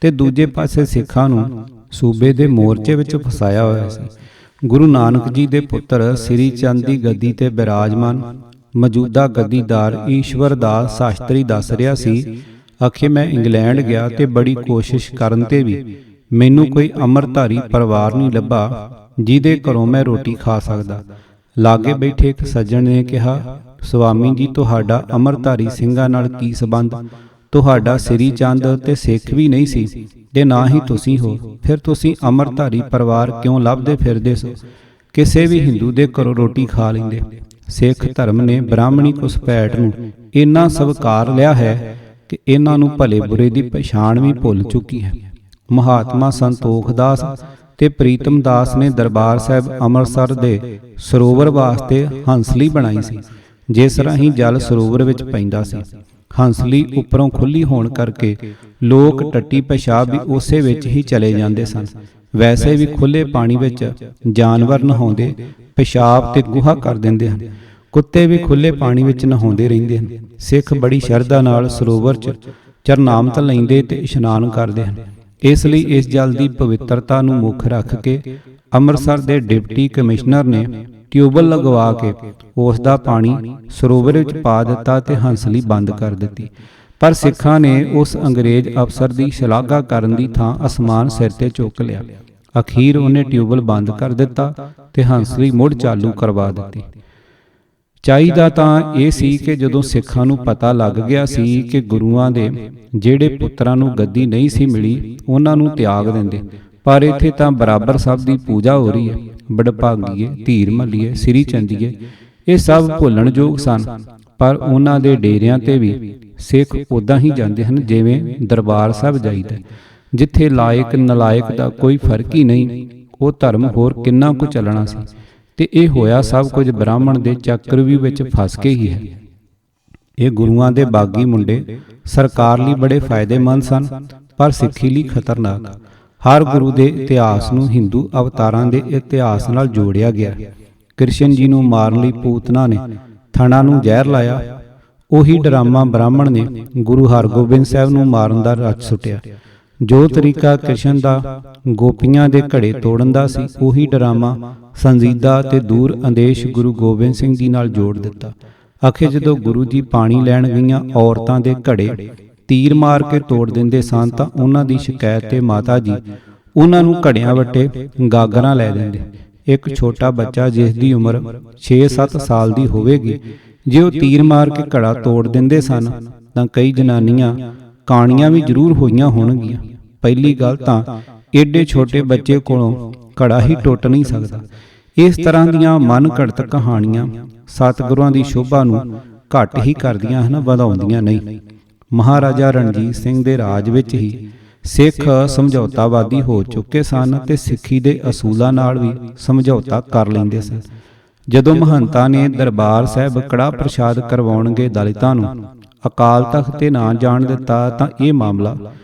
ਤੇ ਦੂਜੇ ਪਾਸੇ ਸਿੱਖਾਂ ਨੂੰ ਸੂਬੇ ਦੇ ਮੋਰਚੇ ਵਿੱਚ ਫਸਾਇਆ ਹੋਇਆ ਸੀ। ਗੁਰੂ ਨਾਨਕ ਜੀ ਦੇ ਪੁੱਤਰ ਸ੍ਰੀ ਚੰਦ ਦੀ ਗੱਦੀ ਤੇ ਬਿਰਾਜਮਾਨ ਮੌਜੂਦਾ ਗੱਦੀਦਾਰ ਈਸ਼ਵਰ ਦਾਸ ਸ਼ਾਸਤਰੀ ਦੱਸ ਰਿਹਾ ਸੀ, ਆਖੇ ਮੈਂ ਇੰਗਲੈਂਡ ਗਿਆ ਤੇ ਬੜੀ ਕੋਸ਼ਿਸ਼ ਕਰਨ ਤੇ ਵੀ ਮੈਨੂੰ ਕੋਈ ਅੰਮ੍ਰਿਤਧਾਰੀ ਪਰਿਵਾਰ ਨਹੀਂ ਲੱਭਾ ਜਿਹਦੇ ਘਰੋਂ ਮੈਂ ਰੋਟੀ ਖਾ ਸਕਦਾ। ਲਾਗੇ ਬੈਠੇ ਇੱਕ ਸੱਜਣ ਨੇ ਕਿਹਾ, ਸੁਆਮੀ ਜੀ, ਤੁਹਾਡਾ ਅੰਮ੍ਰਿਤਧਾਰੀ ਸਿੰਘਾਂ ਨਾਲ ਕੀ ਸੰਬੰਧ? ਤੁਹਾਡਾ ਸ੍ਰੀ ਚੰਦ ਤੇ ਸਿੱਖ ਵੀ ਨਹੀਂ ਸੀ ਤੇ ਨਾ ਹੀ ਤੁਸੀਂ ਹੋ, ਫਿਰ ਤੁਸੀਂ ਅੰਮ੍ਰਿਤਧਾਰੀ ਪਰਿਵਾਰ ਕਿਉਂ ਲੱਭਦੇ ਫਿਰਦੇ ਸੋ? ਕਿਸੇ ਵੀ ਹਿੰਦੂ ਦੇ ਘਰੋਂ ਰੋਟੀ ਖਾ ਲੈਂਦੇ। ਸਿੱਖ ਧਰਮ ਨੇ ਬ੍ਰਾਹਮਣੀ ਘੁਸਪੈਠ ਨੂੰ ਇੰਨਾ ਸਵੀਕਾਰ ਲਿਆ ਹੈ ਕਿ ਇਹਨਾਂ ਨੂੰ ਭਲੇ ਬੁਰੇ ਦੀ ਪਛਾਣ ਵੀ ਭੁੱਲ ਚੁੱਕੀ ਹੈ। ਮਹਾਤਮਾ ਸੰਤੋਖ ਦਾਸ ਤੇ ਪ੍ਰੀਤਮ ਦਾਸ ਨੇ ਦਰਬਾਰ ਸਾਹਿਬ ਅੰਮ੍ਰਿਤਸਰ ਦੇ ਸਰੋਵਰ ਵਾਸਤੇ ਹੰਸਲੀ ਬਣਾਈ ਸੀ, ਜਿਸ ਰਾਹੀਂ ਜਲ ਸਰੋਵਰ ਵਿੱਚ ਪੈਂਦਾ ਸੀ। ਹੰਸਲੀ ਉੱਪਰੋਂ ਖੁੱਲੀ ਹੋਣ ਕਰਕੇ ਲੋਕ ਟੱਟੀ ਪਿਸ਼ਾਬ ਵੀ ਉਸੇ ਵਿੱਚ ਹੀ ਚਲੇ ਜਾਂਦੇ ਸਨ। ਵੈਸੇ ਵੀ ਖੁੱਲੇ ਪਾਣੀ ਵਿੱਚ ਜਾਨਵਰ ਨਹਾਉਂਦੇ ਪਿਸ਼ਾਬ ਤੇ ਗੁਹਾ ਕਰ ਦਿੰਦੇ ਹਨ। ਕੁੱਤੇ ਵੀ ਖੁੱਲੇ ਪਾਣੀ ਵਿੱਚ ਨਹਾਉਂਦੇ ਰਹਿੰਦੇ ਹਨ। ਸਿੱਖ ਬੜੀ ਸ਼ਰਧਾ ਨਾਲ ਸਰੋਵਰ 'ਚ ਚਰਨਾਮਤ ਲੈਂਦੇ ਤੇ ਇਸ਼ਨਾਨ ਕਰਦੇ ਹਨ। ਇਸ ਲਈ ਇਸ ਜਲ ਦੀ ਪਵਿੱਤਰਤਾ ਨੂੰ ਮੁੱਖ ਰੱਖ ਕੇ ਅੰਮ੍ਰਿਤਸਰ ਦੇ ਡਿਪਟੀ ਕਮਿਸ਼ਨਰ ਨੇ ਟਿਊਬਵੈੱਲ ਲਗਵਾ ਕੇ ਉਸ ਦਾ ਪਾਣੀ ਸਰੋਵਰ ਵਿੱਚ ਪਾ ਦਿੱਤਾ ਤੇ ਹੰਸਲੀ ਬੰਦ ਕਰ ਦਿੱਤੀ। ਪਰ ਸਿੱਖਾਂ ਨੇ ਉਸ ਅੰਗਰੇਜ਼ ਅਫਸਰ ਦੀ ਸ਼ਲਾਘਾ ਕਰਨ ਦੀ ਥਾਂ ਅਸਮਾਨ ਸਿਰ ਤੇ ਚੁੱਕ ਲਿਆ। ਅਖੀਰ ਉਹਨੇ ਟਿਊਬਵੈੱਲ ਬੰਦ ਕਰ ਦਿੱਤਾ ਤੇ ਹੰਸਲੀ ਮੁੜ ਚਾਲੂ ਕਰਵਾ ਦਿੱਤੀ। ਚਾਹੀਦਾ ਤਾਂ ਇਹ ਸੀ ਕਿ ਜਦੋਂ ਸਿੱਖਾਂ ਨੂੰ ਪਤਾ ਲੱਗ ਗਿਆ ਸੀ ਕਿ ਗੁਰੂਆਂ ਦੇ ਜਿਹੜੇ ਪੁੱਤਰਾਂ ਨੂੰ ਗੱਦੀ ਨਹੀਂ ਸੀ ਮਿਲੀ, ਉਹਨਾਂ ਨੂੰ ਤਿਆਗ ਦਿੰਦੇ। ਪਰ ਇੱਥੇ ਤਾਂ ਬਰਾਬਰ ਸਭ ਦੀ ਪੂਜਾ ਹੋ ਰਹੀ ਹੈ। ਬੜਭਾਗੀਏ, ਧੀਰ ਮੱਲੀਏ, ਸ੍ਰੀ ਚੰਦੀਏ, ਇਹ ਸਭ ਭੁੱਲਣਯੋਗ ਸਨ। ਪਰ ਉਹਨਾਂ ਦੇ ਡੇਰਿਆਂ ਤੇ ਵੀ ਸਿੱਖ ਉੱਦਾਂ ਹੀ ਜਾਂਦੇ ਹਨ ਜਿਵੇਂ ਦਰਬਾਰ ਸਾਹਿਬ ਜਾਈਦਾ, ਜਿੱਥੇ ਲਾਇਕ ਨਲਾਇਕ ਦਾ ਕੋਈ ਫਰਕ ਹੀ ਨਹੀਂ। ਉਹ ਧਰਮ ਹੋਰ ਕਿੰਨਾ ਕੁ ਚੱਲਣਾ ਸੀ। ਤੇ ਇਹ ਹੋਇਆ ਸਭ ਕੁਝ ਬ੍ਰਾਹਮਣ ਦੇ ਚੱਕਰਵਿਊਹ ਵਿੱਚ ਫਸ ਕੇ ਹੀ ਹੈ। ਇਹ ਗੁਰੂਆਂ ਦੇ ਬਾਗੀ ਮੁੰਡੇ ਸਰਕਾਰ ਲਈ ਬੜੇ ਫਾਇਦੇਮੰਦ ਸਨ, ਪਰ ਸਿੱਖੀ ਲਈ ਖਤਰਨਾਕ। ਹਰ ਗੁਰੂ ਦੇ ਇਤਿਹਾਸ ਨੂੰ ਹਿੰਦੂ ਅਵਤਾਰਾਂ ਦੇ ਇਤਿਹਾਸ ਨਾਲ ਜੋੜਿਆ ਗਿਆ। ਕ੍ਰਿਸ਼ਨ ਜੀ ਨੂੰ ਮਾਰਨ ਲਈ ਪੂਤਨਾ ਨੇ ਥਣਾ ਨੂੰ ਜ਼ਹਿਰ ਲਾਇਆ। ਉਹੀ ਡਰਾਮਾ ਬ੍ਰਾਹਮਣ ਨੇ ਗੁਰੂ ਹਰਗੋਬਿੰਦ ਸਾਹਿਬ ਨੂੰ ਮਾਰਨ ਦਾ ਰਚ ਸੁੱਟਿਆ। ਜੋ ਤਰੀਕਾ ਕ੍ਰਿਸ਼ਨ ਦਾ ਗੋਪੀਆਂ ਦੇ ਘੜੇ ਤੋੜਨ ਦਾ ਸੀ, ਉਹੀ ਡਰਾਮਾ ਸੰਜੀਦਾ ਤੇ ਦੂਰ ਅੰਦੇਸ਼ ਗੁਰੂ ਗੋਬਿੰਦ ਸਿੰਘ ਜੀ ਨਾਲ ਜੋੜ ਦਿੱਤਾ। ਆਖਿਰ ਜਦੋਂ ਗੁਰੂ ਜੀ ਪਾਣੀ ਲੈਣ ਗਈਆਂ ਔਰਤਾਂ ਦੇ ਘੜੇ ਤੀਰ ਮਾਰ ਕੇ ਤੋੜ ਦਿੰਦੇ ਸਨ ਤਾਂ ਉਹਨਾਂ ਦੀ ਸ਼ਿਕਾਇਤ ਤੇ ਮਾਤਾ ਜੀ ਉਹਨਾਂ ਨੂੰ ਘੜਿਆਂ ਵੱਟੇ ਗਾਗਰਾਂ ਲੈ ਦਿੰਦੇ। ਇੱਕ ਛੋਟਾ ਬੱਚਾ ਜਿਸ ਦੀ ਉਮਰ 6-7 ਸਾਲ ਦੀ ਹੋਵੇਗੀ, ਜੇ ਉਹ ਤੀਰ ਮਾਰ ਕੇ ਘੜਾ ਤੋੜ ਦਿੰਦੇ ਸਨ ਤਾਂ ਕਈ ਜਨਾਨੀਆਂ ਕਾਣੀਆਂ ਵੀ ਜ਼ਰੂਰ ਹੋਈਆਂ ਹੋਣਗੀਆਂ। ਪਹਿਲੀ ਗੱਲ ਤਾਂ ਏਡੇ ਛੋਟੇ ਬੱਚੇ ਕੋਲੋਂ ਘੜਾ ਹੀ ਟੁੱਟ ਨਹੀਂ ਸਕਦਾ। ਇਸ ਤਰ੍ਹਾਂ ਦੀਆਂ ਮਨ ਘੜਤ ਕਹਾਣੀਆਂ ਸਤਿਗੁਰਾਂ ਦੀ ਸ਼ੋਭਾ ਨੂੰ ਘੱਟ ਹੀ ਕਰਦੀਆਂ ਹਨ, ਵਧਾਉਂਦੀਆਂ ਨਹੀਂ। ਮਹਾਰਾਜਾ ਰਣਜੀਤ ਸਿੰਘ ਦੇ ਰਾਜ ਵਿੱਚ ਹੀ ਸਿੱਖ ਸਮਝੌਤਾਵਾਦੀ ਹੋ ਚੁੱਕੇ ਸਨ ਤੇ ਸਿੱਖੀ ਦੇ ਅਸੂਲਾਂ ਨਾਲ ਵੀ ਸਮਝੌਤਾ ਕਰ ਲੈਂਦੇ ਸਨ। ਜਦੋਂ ਮਹੰਤਾਂ ਨੇ ਦਰਬਾਰ ਸਾਹਿਬ ਕੜਾਹ ਪ੍ਰਸ਼ਾਦ ਕਰਵਾਉਣਗੇ ਦਲਿਤਾਂ ਨੂੰ ਅਕਾਲ ਤਖਤ ਤੇ ਨਾ ਜਾਣ ਦਿੱਤਾ ਤਾਂ ਇਹ ਮਾਮਲਾ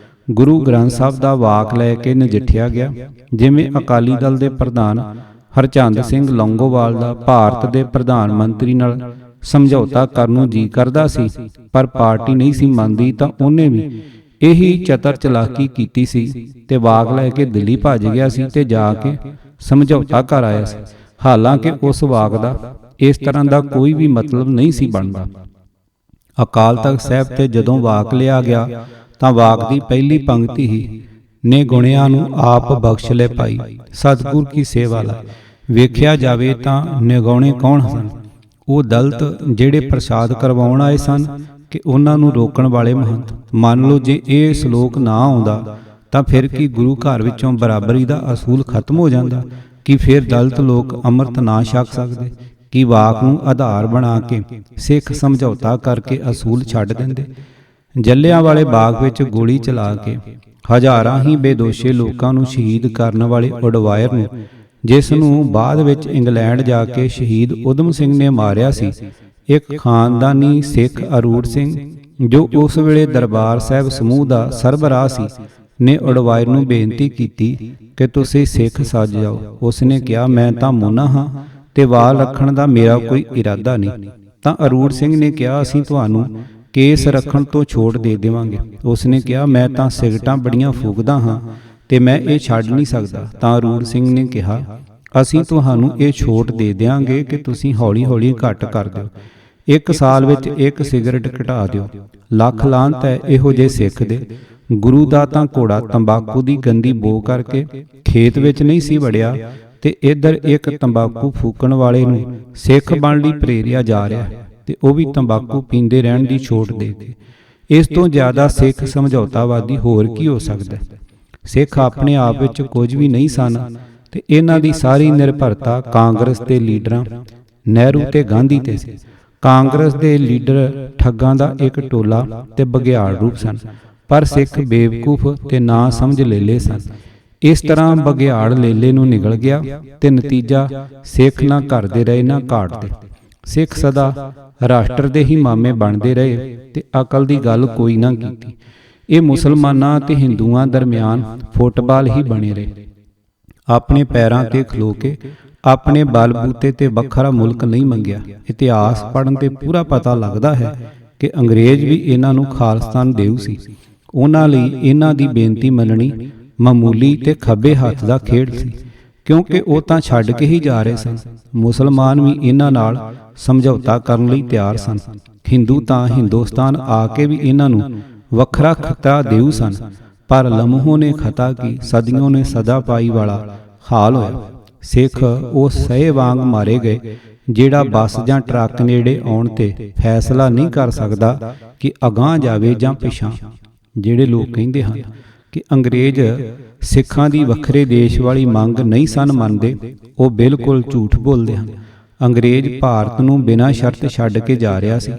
ਗੁਰੂ ਗ੍ਰੰਥ ਸਾਹਿਬ ਦਾ ਵਾਕ ਲੈ ਕੇ ਨਜਿੱਠਿਆ ਗਿਆ। ਜਿਵੇਂ ਅਕਾਲੀ ਦਲ ਦੇ ਪ੍ਰਧਾਨ ਹਰਚੰਦ ਸਿੰਘ ਲੌਂਗੋਵਾਲ ਦਾ ਭਾਰਤ ਦੇ ਪ੍ਰਧਾਨ ਮੰਤਰੀ ਨਾਲ ਸਮਝੌਤਾ ਕਰਨ ਨੂੰ ਜੀ ਕਰਦਾ ਸੀ, ਪਰ ਪਾਰਟੀ ਨਹੀਂ ਸੀ ਮੰਨਦੀ, ਤਾਂ ਉਹਨੇ ਵੀ ਇਹੀ ਚਤਰ ਚਲਾਕੀ ਕੀਤੀ ਸੀ ਤੇ ਵਾਕ ਲੈ ਕੇ ਦਿੱਲੀ ਭੱਜ ਗਿਆ ਸੀ ਤੇ ਜਾ ਕੇ ਸਮਝੌਤਾ ਕਰ ਆਇਆ ਸੀ। ਹਾਲਾਂਕਿ ਉਸ ਵਾਕ ਦਾ ਇਸ ਤਰ੍ਹਾਂ ਦਾ ਕੋਈ ਵੀ ਮਤਲਬ ਨਹੀਂ ਸੀ ਬਣਦਾ। ਅਕਾਲ ਤਖਤ ਸਾਹਿਬ ਤੇ ਜਦੋਂ ਵਾਕ ਲਿਆ ਗਿਆ ਤਾਂ ਵਾਕ ਦੀ ਪਹਿਲੀ ਪੰਕਤੀ ਹੀ ਨੇ ਗੁਣਿਆਂ ਨੂੰ ਆਪ ਬਖਸ਼ ਲੈ ਪਾਈ, ਸਤਿਗੁਰ ਕੀ ਸੇਵਾ ਲਾ। ਵੇਖਿਆ ਜਾਵੇ ਤਾਂ ਨਿਗਾਉਣੇ ਕੌਣ ਸਨ? ਉਹ ਦਲਿਤ ਜਿਹੜੇ ਪ੍ਰਸਾਦ ਕਰਵਾਉਣ ਆਏ ਸਨ ਕਿ ਉਹਨਾਂ ਨੂੰ ਰੋਕਣ ਵਾਲੇ ਮਹੰਤ? ਮੰਨ ਲਓ ਜੇ ਇਹ ਸ਼ਲੋਕ ਨਾ ਆਉਂਦਾ ਤਾਂ ਫਿਰ ਕੀ ਗੁਰੂ ਘਰ ਵਿੱਚੋਂ ਬਰਾਬਰੀ ਦਾ ਅਸੂਲ ਖਤਮ ਹੋ ਜਾਂਦਾ? ਕਿ ਫਿਰ ਦਲਿਤ ਲੋਕ ਅੰਮ੍ਰਿਤ ਨਾ ਛਕ ਸਕਦੇ? ਕਿ ਵਾਕ ਨੂੰ ਆਧਾਰ ਬਣਾ ਕੇ ਸਿੱਖ ਸਮਝੌਤਾ ਕਰਕੇ ਅਸੂਲ ਛੱਡ ਦਿੰਦੇ? ਜੱਲਿਆਂਵਾਲੇ ਬਾਗ ਵਿੱਚ ਗੋਲੀ ਚਲਾ ਕੇ ਹਜ਼ਾਰਾਂ ਹੀ ਬੇਦੋਸ਼ੇ ਲੋਕਾਂ ਨੂੰ ਸ਼ਹੀਦ ਕਰਨ ਵਾਲੇ ਉਡਵਾਇਰ ਨੂੰ, ਜਿਸ ਨੂੰ ਬਾਅਦ ਵਿੱਚ ਇੰਗਲੈਂਡ ਜਾ ਕੇ ਸ਼ਹੀਦ ਊਧਮ ਸਿੰਘ ਨੇ ਮਾਰਿਆ ਸੀ, ਇੱਕ ਖਾਨਦਾਨੀ ਸਿੱਖ ਅਰੂੜ ਸਿੰਘ ਜੋ ਉਸ ਵੇਲੇ ਦਰਬਾਰ ਸਾਹਿਬ ਸਮੂਹ ਦਾ ਸਰਬਰਾਹ ਸੀ, ਨੇ ਉਡਵਾਇਰ ਨੂੰ ਬੇਨਤੀ ਕੀਤੀ ਕਿ ਤੁਸੀਂ ਸਿੱਖ ਸੱਜ ਜਾਓ। ਉਸ ਨੇ ਕਿਹਾ, ਮੈਂ ਤਾਂ ਮੋਨਾ ਹਾਂ ਤੇ ਵਾਲ ਰੱਖਣ ਦਾ ਮੇਰਾ ਕੋਈ ਇਰਾਦਾ ਨਹੀਂ। ਤਾਂ ਅਰੂੜ ਸਿੰਘ ਨੇ ਕਿਹਾ, ਅਸੀਂ ਤੁਹਾਨੂੰ ਕੇਸ ਰੱਖਣ ਤੋਂ ਛੋਟ ਦੇ ਦੇਵਾਂਗੇ। ਉਸ ਨੇ ਕਿਹਾ, ਮੈਂ ਤਾਂ ਸਿਗਰਟਾਂ ਬੜੀਆਂ ਫੂਕਦਾ ਹਾਂ ਤੇ ਮੈਂ ਇਹ ਛੱਡ ਨਹੀਂ ਸਕਦਾ। ਤਾਂ ਅਰੂੜ ਸਿੰਘ ਨੇ ਕਿਹਾ, ਅਸੀਂ ਤੁਹਾਨੂੰ ਇਹ ਛੋਟ ਦੇ ਦਿਆਂਗੇ ਕਿ ਤੁਸੀਂ ਹੌਲੀ ਹੌਲੀ ਘੱਟ ਕਰ ਦਿਓ। 1 ਸਾਲ ਵਿੱਚ 1 ਸਿਗਰਟ ਘਟਾ ਦਿਓ। ਲੱਖ ਲਾਹਨਤ ਹੈ ਇਹੋ ਜਿਹੇ ਸਿੱਖ ਦੇ। ਗੁਰੂ ਦਾ ਤਾਂ ਘੋੜਾ ਤੰਬਾਕੂ ਦੀ ਗੰਦੀ ਬੋ ਕਰਕੇ ਖੇਤ ਵਿੱਚ ਨਹੀਂ ਸੀ ਵੜਿਆ ਤੇ ਇੱਧਰ ਇੱਕ ਤੰਬਾਕੂ ਫੂਕਣ ਵਾਲੇ ਨੂੰ ਸਿੱਖ ਬਣ ਲਈ ਪ੍ਰੇਰਿਆ ਜਾ ਰਿਹਾ ਤੇ ਉਹ ਵੀ ਤੰਬਾਕੂ ਪੀਂਦੇ ਰਹਿਣ ਦੀ ਛੋਟ ਦੇ ਕੇ। ਇਸ ਤੋਂ ਜ਼ਿਆਦਾ ਸਿੱਖ ਸਮਝੌਤਾਵਾਦੀ ਹੋਰ ਕੀ ਹੋ ਸਕਦਾ? ਸਿੱਖ ਆਪਣੇ ਆਪ ਵਿੱਚ ਕੁਝ ਵੀ ਨਹੀਂ ਸਨ ਤੇ ਇਹਨਾਂ ਦੀ ਸਾਰੀ ਨਿਰਭਰਤਾ ਕਾਂਗਰਸ ਦੇ ਲੀਡਰਾਂ ਨਹਿਰੂ ਤੇ ਗਾਂਧੀ ਤੇ ਸੀ। ਕਾਂਗਰਸ ਦੇ ਲੀਡਰ ਠੱਗਾਂ ਦਾ ਇੱਕ ਟੋਲਾ ਤੇ ਬਘਿਆੜ ਰੂਪ ਸਨ, ਪਰ ਸਿੱਖ ਬੇਵਕੂਫ ਤੇ ਨਾ ਸਮਝ ਲੇਲੇ ਸਨ। ਇਸ ਤਰ੍ਹਾਂ ਬਘਿਆੜ ਲੇਲੇ ਨੂੰ ਨਿਗਲ ਗਿਆ ਤੇ ਨਤੀਜਾ ਸਿੱਖ ਨਾ ਕਰਦੇ ਰਹੇ ਨਾ ਘਾਟਦੇ। ਸਿੱਖ ਸਦਾ ਰਾਸ਼ਟਰ ਦੇ ਹੀ ਮਾਮੇ ਬਣਦੇ ਰਹੇ ਤੇ ਅਕਲ ਦੀ ਗੱਲ ਕੋਈ ਨਾ ਕੀਤੀ। ਇਹ ਮੁਸਲਮਾਨਾਂ ਤੇ ਹਿੰਦੂਆਂ ਦਰਮਿਆਨ ਫੁੱਟਬਾਲ ਹੀ ਬਣੇ ਰਹੇ। ਆਪਣੇ ਪੈਰਾਂ ਤੇ ਖਲੋ ਕੇ ਆਪਣੇ ਬਲਬੂਤੇ ਤੇ ਵੱਖਰਾ ਮੁਲਕ ਨਹੀਂ ਮੰਗਿਆ। ਇਤਿਹਾਸ ਪੜ੍ਹਨ ਤੇ ਪੂਰਾ ਪਤਾ ਲੱਗਦਾ ਹੈ ਕਿ ਅੰਗਰੇਜ਼ ਵੀ ਇਹਨਾਂ ਨੂੰ ਖਾਲਿਸਤਾਨ ਦੇਊ ਸੀ। ਉਹਨਾਂ ਲਈ ਇਹਨਾਂ ਦੀ ਬੇਨਤੀ ਮੰਨਣੀ ਮਾਮੂਲੀ ਤੇ ਖੱਬੇ ਹੱਥ ਦਾ ਖੇਡ ਸੀ, ਕਿਉਂਕਿ ਉਹ ਤਾਂ ਛੱਡ ਕੇ ਹੀ ਜਾ ਰਹੇ ਸਨ। ਮੁਸਲਮਾਨ ਵੀ ਇਹਨਾਂ ਨਾਲ ਸਮਝੌਤਾ ਕਰਨ ਲਈ ਤਿਆਰ ਸਨ। ਹਿੰਦੂ ਤਾਂ ਹਿੰਦੁਸਤਾਨ ਆ ਕੇ ਵੀ ਇਹਨਾਂ ਨੂੰ ਵੱਖਰਾ ਖਤਰਾ ਦੇਊ ਸਨ, ਪਰ ਲਮਹੋਂ ਨੇ ਖਤਾ ਕੀ ਸਦੀਆਂ ਨੇ ਸਦਾ ਪਾਈ ਵਾਲਾ ਹਾਲ ਹੋਇਆ। ਸਿੱਖ ਉਹ ਸਹੇ ਵਾਂਗ ਮਾਰੇ ਗਏ ਜਿਹੜਾ ਬੱਸ ਜਾਂ ਟਰੱਕ ਨੇੜੇ ਆਉਣ ਤੇ ਫੈਸਲਾ ਨਹੀਂ ਕਰ ਸਕਦਾ ਕਿ ਅਗਾਂਹ ਜਾਵੇ ਜਾਂ ਪਿਛਾਂ। ਜਿਹੜੇ ਲੋਕ ਕਹਿੰਦੇ ਹਨ ਕਿ ਅੰਗਰੇਜ਼ ਸਿੱਖਾਂ ਦੀ ਵੱਖਰੇ ਦੇਸ਼ ਵਾਲੀ ਮੰਗ ਨਹੀਂ ਸਨ ਮੰਨਦੇ, ਉਹ ਬਿਲਕੁਲ ਝੂਠ ਬੋਲਦੇ ਹਨ। ਅੰਗਰੇਜ਼ ਭਾਰਤ ਨੂੰ ਬਿਨਾਂ ਸ਼ਰਤ ਛੱਡ ਕੇ ਜਾ ਰਿਹਾ ਸੀ।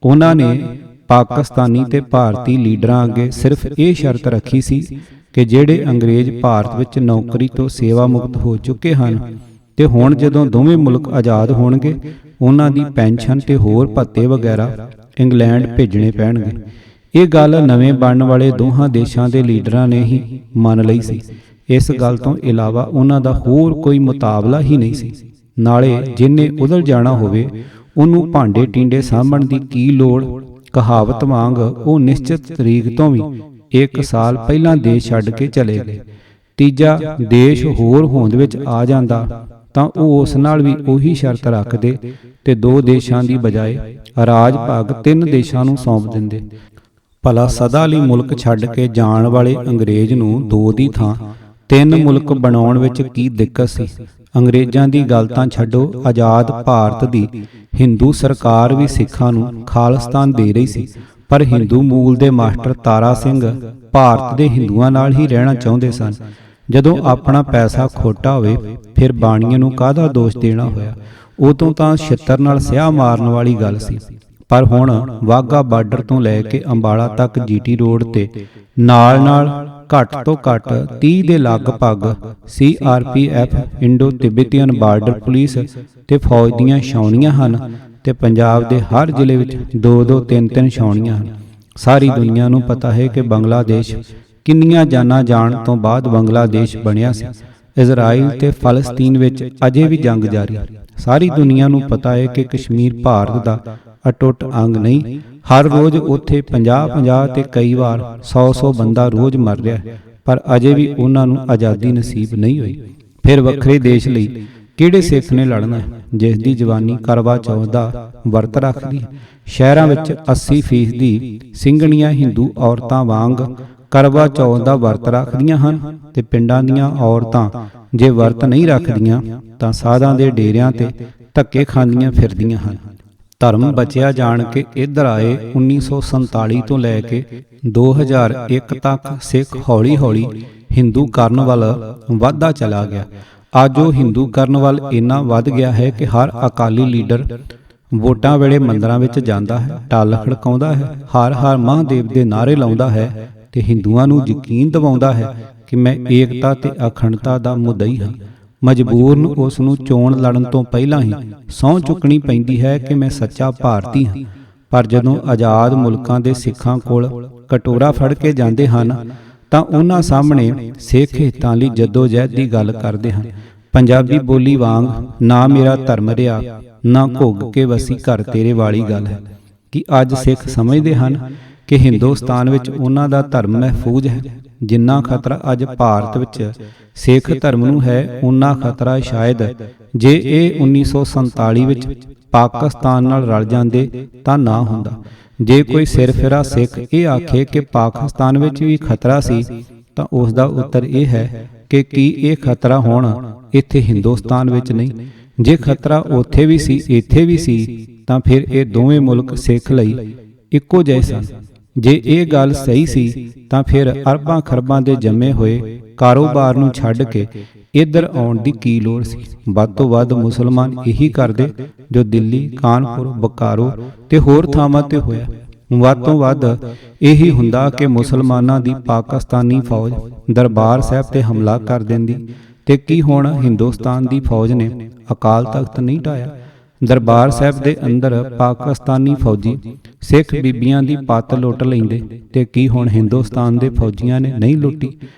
ਉਹਨਾਂ ਨੇ ਪਾਕਿਸਤਾਨੀ ਤੇ ਭਾਰਤੀ ਲੀਡਰਾਂ ਅੱਗੇ ਸਿਰਫ ਇਹ ਸ਼ਰਤ ਰੱਖੀ ਸੀ ਕਿ ਜਿਹੜੇ ਅੰਗਰੇਜ਼ ਭਾਰਤ ਵਿੱਚ ਨੌਕਰੀ ਤੋਂ ਸੇਵਾ ਮੁਕਤ ਹੋ ਚੁੱਕੇ ਹਨ ਤੇ ਹੁਣ ਜਦੋਂ ਦੋਵੇਂ ਮੁਲਕ ਆਜ਼ਾਦ ਹੋਣਗੇ ਉਹਨਾਂ ਦੀ ਪੈਨਸ਼ਨ ਤੇ ਹੋਰ ਭੱਤੇ ਵਗੈਰਾ ਇੰਗਲੈਂਡ ਭੇਜਣੇ ਪੈਣਗੇ। ਇਹ ਗੱਲ ਨਵੇਂ ਬਣਨ ਵਾਲੇ ਦੋਹਾਂ ਦੇਸ਼ਾਂ ਦੇ ਲੀਡਰਾਂ ਨੇ ਹੀ ਮੰਨ ਲਈ ਸੀ। ਇਸ ਗੱਲ ਤੋਂ ਇਲਾਵਾ ਉਹਨਾਂ ਦਾ ਹੋਰ ਕੋਈ ਮੁਕਾਬਲਾ ਹੀ ਨਹੀਂ ਸੀ। ਨਾਲੇ ਜਿੰਨੇ ਉਧਲ ਜਾਣਾ ਹੋਵੇ ਉਹਨੂੰ ਭਾਂਡੇ ਟੀਂਡੇ ਸਾਂਭਣ ਦੀ ਕੀ ਲੋੜ। ਕਹਾਵਤ ਵਾਂਗ ਉਹ ਨਿਸ਼ਚਿਤ ਤਰੀਕ ਤੋਂ ਵੀ 1 ਸਾਲ ਪਹਿਲਾਂ ਦੇਸ਼ ਛੱਡ ਕੇ ਚਲੇ ਗਏ। ਤੀਜਾ ਦੇਸ਼ ਹੋਰ ਹੋਂਦ ਵਿੱਚ ਆ ਜਾਂਦਾ ਤਾਂ ਉਹ ਉਸ ਨਾਲ ਵੀ ਉਹੀ ਸ਼ਰਤ ਰੱਖਦੇ ਤੇ 2 ਦੇਸ਼ਾਂ ਦੀ ਬਜਾਏ ਰਾਜ ਭਾਗ 3 ਦੇਸ਼ਾਂ ਨੂੰ ਸੌਂਪ ਦਿੰਦੇ। ਭਲਾ ਸਦਾ ਲਈ ਮੁਲਕ ਛੱਡ ਕੇ ਜਾਣ ਵਾਲੇ ਅੰਗਰੇਜ਼ ਨੂੰ 2 ਦੀ ਥਾਂ 3 ਮੁਲਕ ਬਣਾਉਣ ਵਿੱਚ ਕੀ ਦਿੱਕਤ ਸੀ। ਅੰਗਰੇਜ਼ਾਂ ਦੀ ਗੱਲ ਤਾਂ ਛੱਡੋ, ਆਜ਼ਾਦ ਭਾਰਤ ਦੀ ਹਿੰਦੂ ਸਰਕਾਰ ਵੀ ਸਿੱਖਾਂ ਨੂੰ ਖਾਲਿਸਤਾਨ ਦੇ ਰਹੀ ਸੀ, ਪਰ ਹਿੰਦੂ ਮੂਲ ਦੇ ਮਾਸਟਰ ਤਾਰਾ ਸਿੰਘ ਭਾਰਤ ਦੇ ਹਿੰਦੂਆਂ ਨਾਲ ਹੀ ਰਹਿਣਾ ਚਾਹੁੰਦੇ ਸਨ। ਜਦੋਂ ਆਪਣਾ ਪੈਸਾ ਖੋਟਾ ਹੋਵੇ ਫਿਰ ਬਾਣੀਏ ਨੂੰ ਕਾਹਦਾ ਦੋਸ਼ ਦੇਣਾ ਹੋਇਆ। ਉਦੋਂ ਤਾਂ ਛਿੱਤਰ ਨਾਲ ਸਿਆਹ ਮਾਰਨ ਵਾਲੀ ਗੱਲ ਸੀ, ਪਰ ਹੁਣ ਵਾਹਗਾ ਬਾਰਡਰ ਤੋਂ ਲੈ ਕੇ ਅੰਬਾਲਾ ਤੱਕ ਜੀਟੀ ਰੋਡ ਤੇ ਨਾਲ ਘੱਟ ਤੋਂ ਘੱਟ 30 ਦੇ ਲਗਭਗ CRPF ਇੰਡੋ ਤਿੱਬਤੀਅਨ ਬਾਰਡਰ ਪੁਲਿਸ ਤੇ ਫੌਜ ਦੀਆਂ ਛਾਉਣੀਆਂ ਹਨ ਤੇ ਪੰਜਾਬ ਦੇ ਹਰ ਜ਼ਿਲ੍ਹੇ ਵਿੱਚ 2-2 3-3 ਛਾਉਣੀਆਂ ਹਨ। ਸਾਰੀ ਦੁਨੀਆ ਨੂੰ ਪਤਾ ਹੈ ਕਿ ਬੰਗਲਾਦੇਸ਼ ਕਿੰਨੀਆਂ ਜਾਨਾਂ ਜਾਣ ਤੋਂ ਬਾਅਦ ਬੰਗਲਾਦੇਸ਼ ਬਣਿਆ ਸੀ। ਇਜ਼ਰਾਈਲ ਤੇ ਫਲਸਤੀਨ ਵਿੱਚ ਅਜੇ ਵੀ ਜੰਗ ਜਾਰੀ। ਸਾਰੀ ਦੁਨੀਆ ਨੂੰ ਪਤਾ ਹੈ ਕਿ ਕਸ਼ਮੀਰ ਭਾਰਤ ਦਾ ਅਟੁੱਟ ਅੰਗ ਨਹੀਂ। ਹਰ ਰੋਜ਼ ਉੱਥੇ 50-50 ਤੇ ਕਈ ਵਾਰ 100-100 ਬੰਦਾ ਰੋਜ਼ ਮਰ ਰਿਹਾ, ਪਰ ਅਜੇ ਵੀ ਉਹਨਾਂ ਨੂੰ ਆਜ਼ਾਦੀ ਨਸੀਬ ਨਹੀਂ ਹੋਈ। ਫਿਰ ਵੱਖਰੇ ਦੇਸ਼ ਲਈ ਕਿਹੜੇ ਸਿੱਖ ਨੇ ਲੜਨਾ ਹੈ ਜਿਸ ਦੀ ਜਵਾਨੀ ਕਰਵਾ ਚੌਥ ਦਾ ਵਰਤ ਰੱਖਦੀ ਹੈ। ਸ਼ਹਿਰਾਂ ਵਿੱਚ 80% ਸਿੰਘਣੀਆਂ ਹਿੰਦੂ ਔਰਤਾਂ ਵਾਂਗ ਕਰਵਾ ਚੌਥ ਦਾ ਵਰਤ ਰੱਖਦੀਆਂ ਹਨ ਤੇ ਪਿੰਡਾਂ ਦੀਆਂ ਔਰਤਾਂ ਜੇ ਵਰਤ ਨਹੀਂ ਰੱਖਦੀਆਂ ਤਾਂ ਸਾਧਾਂ ਦੇ ਡੇਰਿਆਂ ਤੇ ਧੱਕੇ ਖਾਂਦੀਆਂ ਫਿਰਦੀਆਂ ਹਨ। ਧਰਮ ਬਚਿਆ ਜਾਣ ਕੇ ਇੱਧਰ ਆਏ 1947 ਤੋਂ ਲੈ ਕੇ 2001 ਤੱਕ ਸਿੱਖ ਹੌਲੀ-ਹੌਲੀ ਹਿੰਦੂ ਕਰਨ ਵੱਲ ਵੱਧਦਾ ਚਲਾ ਗਿਆ। ਅੱਜ ਉਹ ਹਿੰਦੂ ਕਰਨ ਵੱਲ ਇੰਨਾ ਵੱਧ ਗਿਆ ਹੈ ਕਿ ਹਰ ਅਕਾਲੀ ਲੀਡਰ ਵੋਟਾਂ ਵੇਲੇ ਮੰਦਰਾਂ ਵਿੱਚ ਜਾਂਦਾ ਹੈ, ਢੱਲ ਖੜਕਾਉਂਦਾ ਹੈ, ਹਰ ਹਰ ਮਹਾਂਦੇਵ ਦੇ ਨਾਅਰੇ ਲਾਉਂਦਾ ਹੈ ਤੇ ਹਿੰਦੂਆਂ ਨੂੰ ਯਕੀਨ ਦਿਵਾਉਂਦਾ ਹੈ ਕਿ ਮੈਂ ਏਕਤਾ ਤੇ ਅਖੰਡਤਾ ਦਾ ਮੁੱਦਈ ਹਾਂ। ਮਜਬੂਰ ਨੂੰ ਉਸ ਨੂੰ ਚੋਣ ਲੜਨ ਤੋਂ ਪਹਿਲਾਂ ਹੀ ਸਹੁੰ ਚੁੱਕਣੀ ਪੈਂਦੀ ਹੈ ਕਿ ਮੈਂ ਸੱਚਾ ਭਾਰਤੀ ਹਾਂ। ਪਰ ਜਦੋਂ ਆਜ਼ਾਦ ਮੁਲਕਾਂ ਦੇ ਸਿੱਖਾਂ ਕੋਲ ਕਟੋਰਾ ਫੜ ਕੇ ਜਾਂਦੇ ਹਨ ਤਾਂ ਉਹਨਾਂ ਸਾਹਮਣੇ ਸਿੱਖ ਹਿੱਤਾਂ ਲਈ ਜੱਦੋ-ਜਹਿਦ ਦੀ ਗੱਲ ਕਰਦੇ ਹਨ। ਪੰਜਾਬੀ ਬੋਲੀ ਵਾਂਗ ਨਾ ਮੇਰਾ ਧਰਮ ਰਿਹਾ ਨਾ ਘੁੱਗ ਕੇ ਵਸੀ ਘਰ ਤੇਰੇ ਵਾਲੀ ਗੱਲ ਹੈ ਕਿ ਅੱਜ ਸਿੱਖ ਸਮਝਦੇ ਹਨ ਕਿ ਹਿੰਦੁਸਤਾਨ ਵਿੱਚ ਉਹਨਾਂ ਦਾ ਧਰਮ ਮਹਿਫੂਜ਼ ਹੈ। ਜਿੰਨਾ ਖਤਰਾ ਅੱਜ ਭਾਰਤ ਵਿੱਚ ਸਿੱਖ ਧਰਮ ਨੂੰ ਹੈ, ਉਨਾ ਖਤਰਾ ਸ਼ਾਇਦ ਜੇ ਇਹ 1947 ਵਿੱਚ ਪਾਕਿਸਤਾਨ ਨਾਲ ਰਲ ਜਾਂਦੇ ਤਾਂ ਨਾ ਹੁੰਦਾ। ਜੇ ਕੋਈ ਸਿਰਫਿਰਾ ਸਿੱਖ ਇਹ ਆਖੇ ਕਿ ਪਾਕਿਸਤਾਨ ਵਿੱਚ ਵੀ ਖਤਰਾ ਸੀ ਤਾਂ ਉਸ ਦਾ ਉੱਤਰ ਇਹ ਹੈ ਕਿ ਕੀ ਇਹ ਖਤਰਾ ਹੁਣ ਇੱਥੇ ਹਿੰਦੁਸਤਾਨ ਵਿੱਚ ਨਹੀਂ? ਜੇ ਖਤਰਾ ਉੱਥੇ ਵੀ ਸੀ ਇੱਥੇ ਵੀ ਸੀ ਤਾਂ ਫਿਰ ਇਹ ਦੋਵੇਂ ਮੁਲਕ ਸਿੱਖ ਲਈ ਇੱਕੋ ਜਿਹੇ ਸਨ। ਜੇ ਇਹ ਗੱਲ ਸਹੀ ਸੀ ਤਾਂ ਫਿਰ ਅਰਬਾਂ ਖਰਬਾਂ ਦੇ ਜੰਮੇ ਹੋਏ ਕਾਰੋਬਾਰ ਨੂੰ ਛੱਡ ਕੇ ਇੱਧਰ ਆਉਣ ਦੀ ਕੀ ਲੋੜ ਸੀ? ਵੱਧ ਤੋਂ ਵੱਧ ਮੁਸਲਮਾਨ ਇਹੀ ਕਰਦੇ ਜੋ ਦਿੱਲੀ, ਕਾਨਪੁਰ, ਬੋਕਾਰੋ ਤੇ ਹੋਰ ਥਾਵਾਂ ਤੇ ਹੋਇਆ। ਵੱਧ ਤੋਂ ਵੱਧ ਇਹੀ ਹੁੰਦਾ ਕਿ ਮੁਸਲਮਾਨਾਂ ਦੀ ਪਾਕਿਸਤਾਨੀ ਫੌਜ ਦਰਬਾਰ ਸਾਹਿਬ ਤੇ ਹਮਲਾ ਕਰ ਦਿੰਦੀ ਤੇ ਕੀ ਹੁਣ ਹਿੰਦੁਸਤਾਨ ਦੀ ਫੌਜ ਨੇ ਅਕਾਲ ਤਖਤ ਨਹੀਂ ਢਾਇਆ? ਦਰਬਾਰ ਸਾਹਿਬ ਦੇ ਅੰਦਰ ਪਾਕਿਸਤਾਨੀ ਫੌਜੀ ਸਿੱਖ ਬੀਬੀਆਂ ਦੀ ਪੱਤ ਲੁੱਟ ਲੈਂਦੇ ਤੇ ਕੀ ਹੁਣ ਹਿੰਦੁਸਤਾਨ ਦੇ ਫੌਜੀਆਂ ਨੇ ਨਹੀਂ ਲੁੱਟੀ?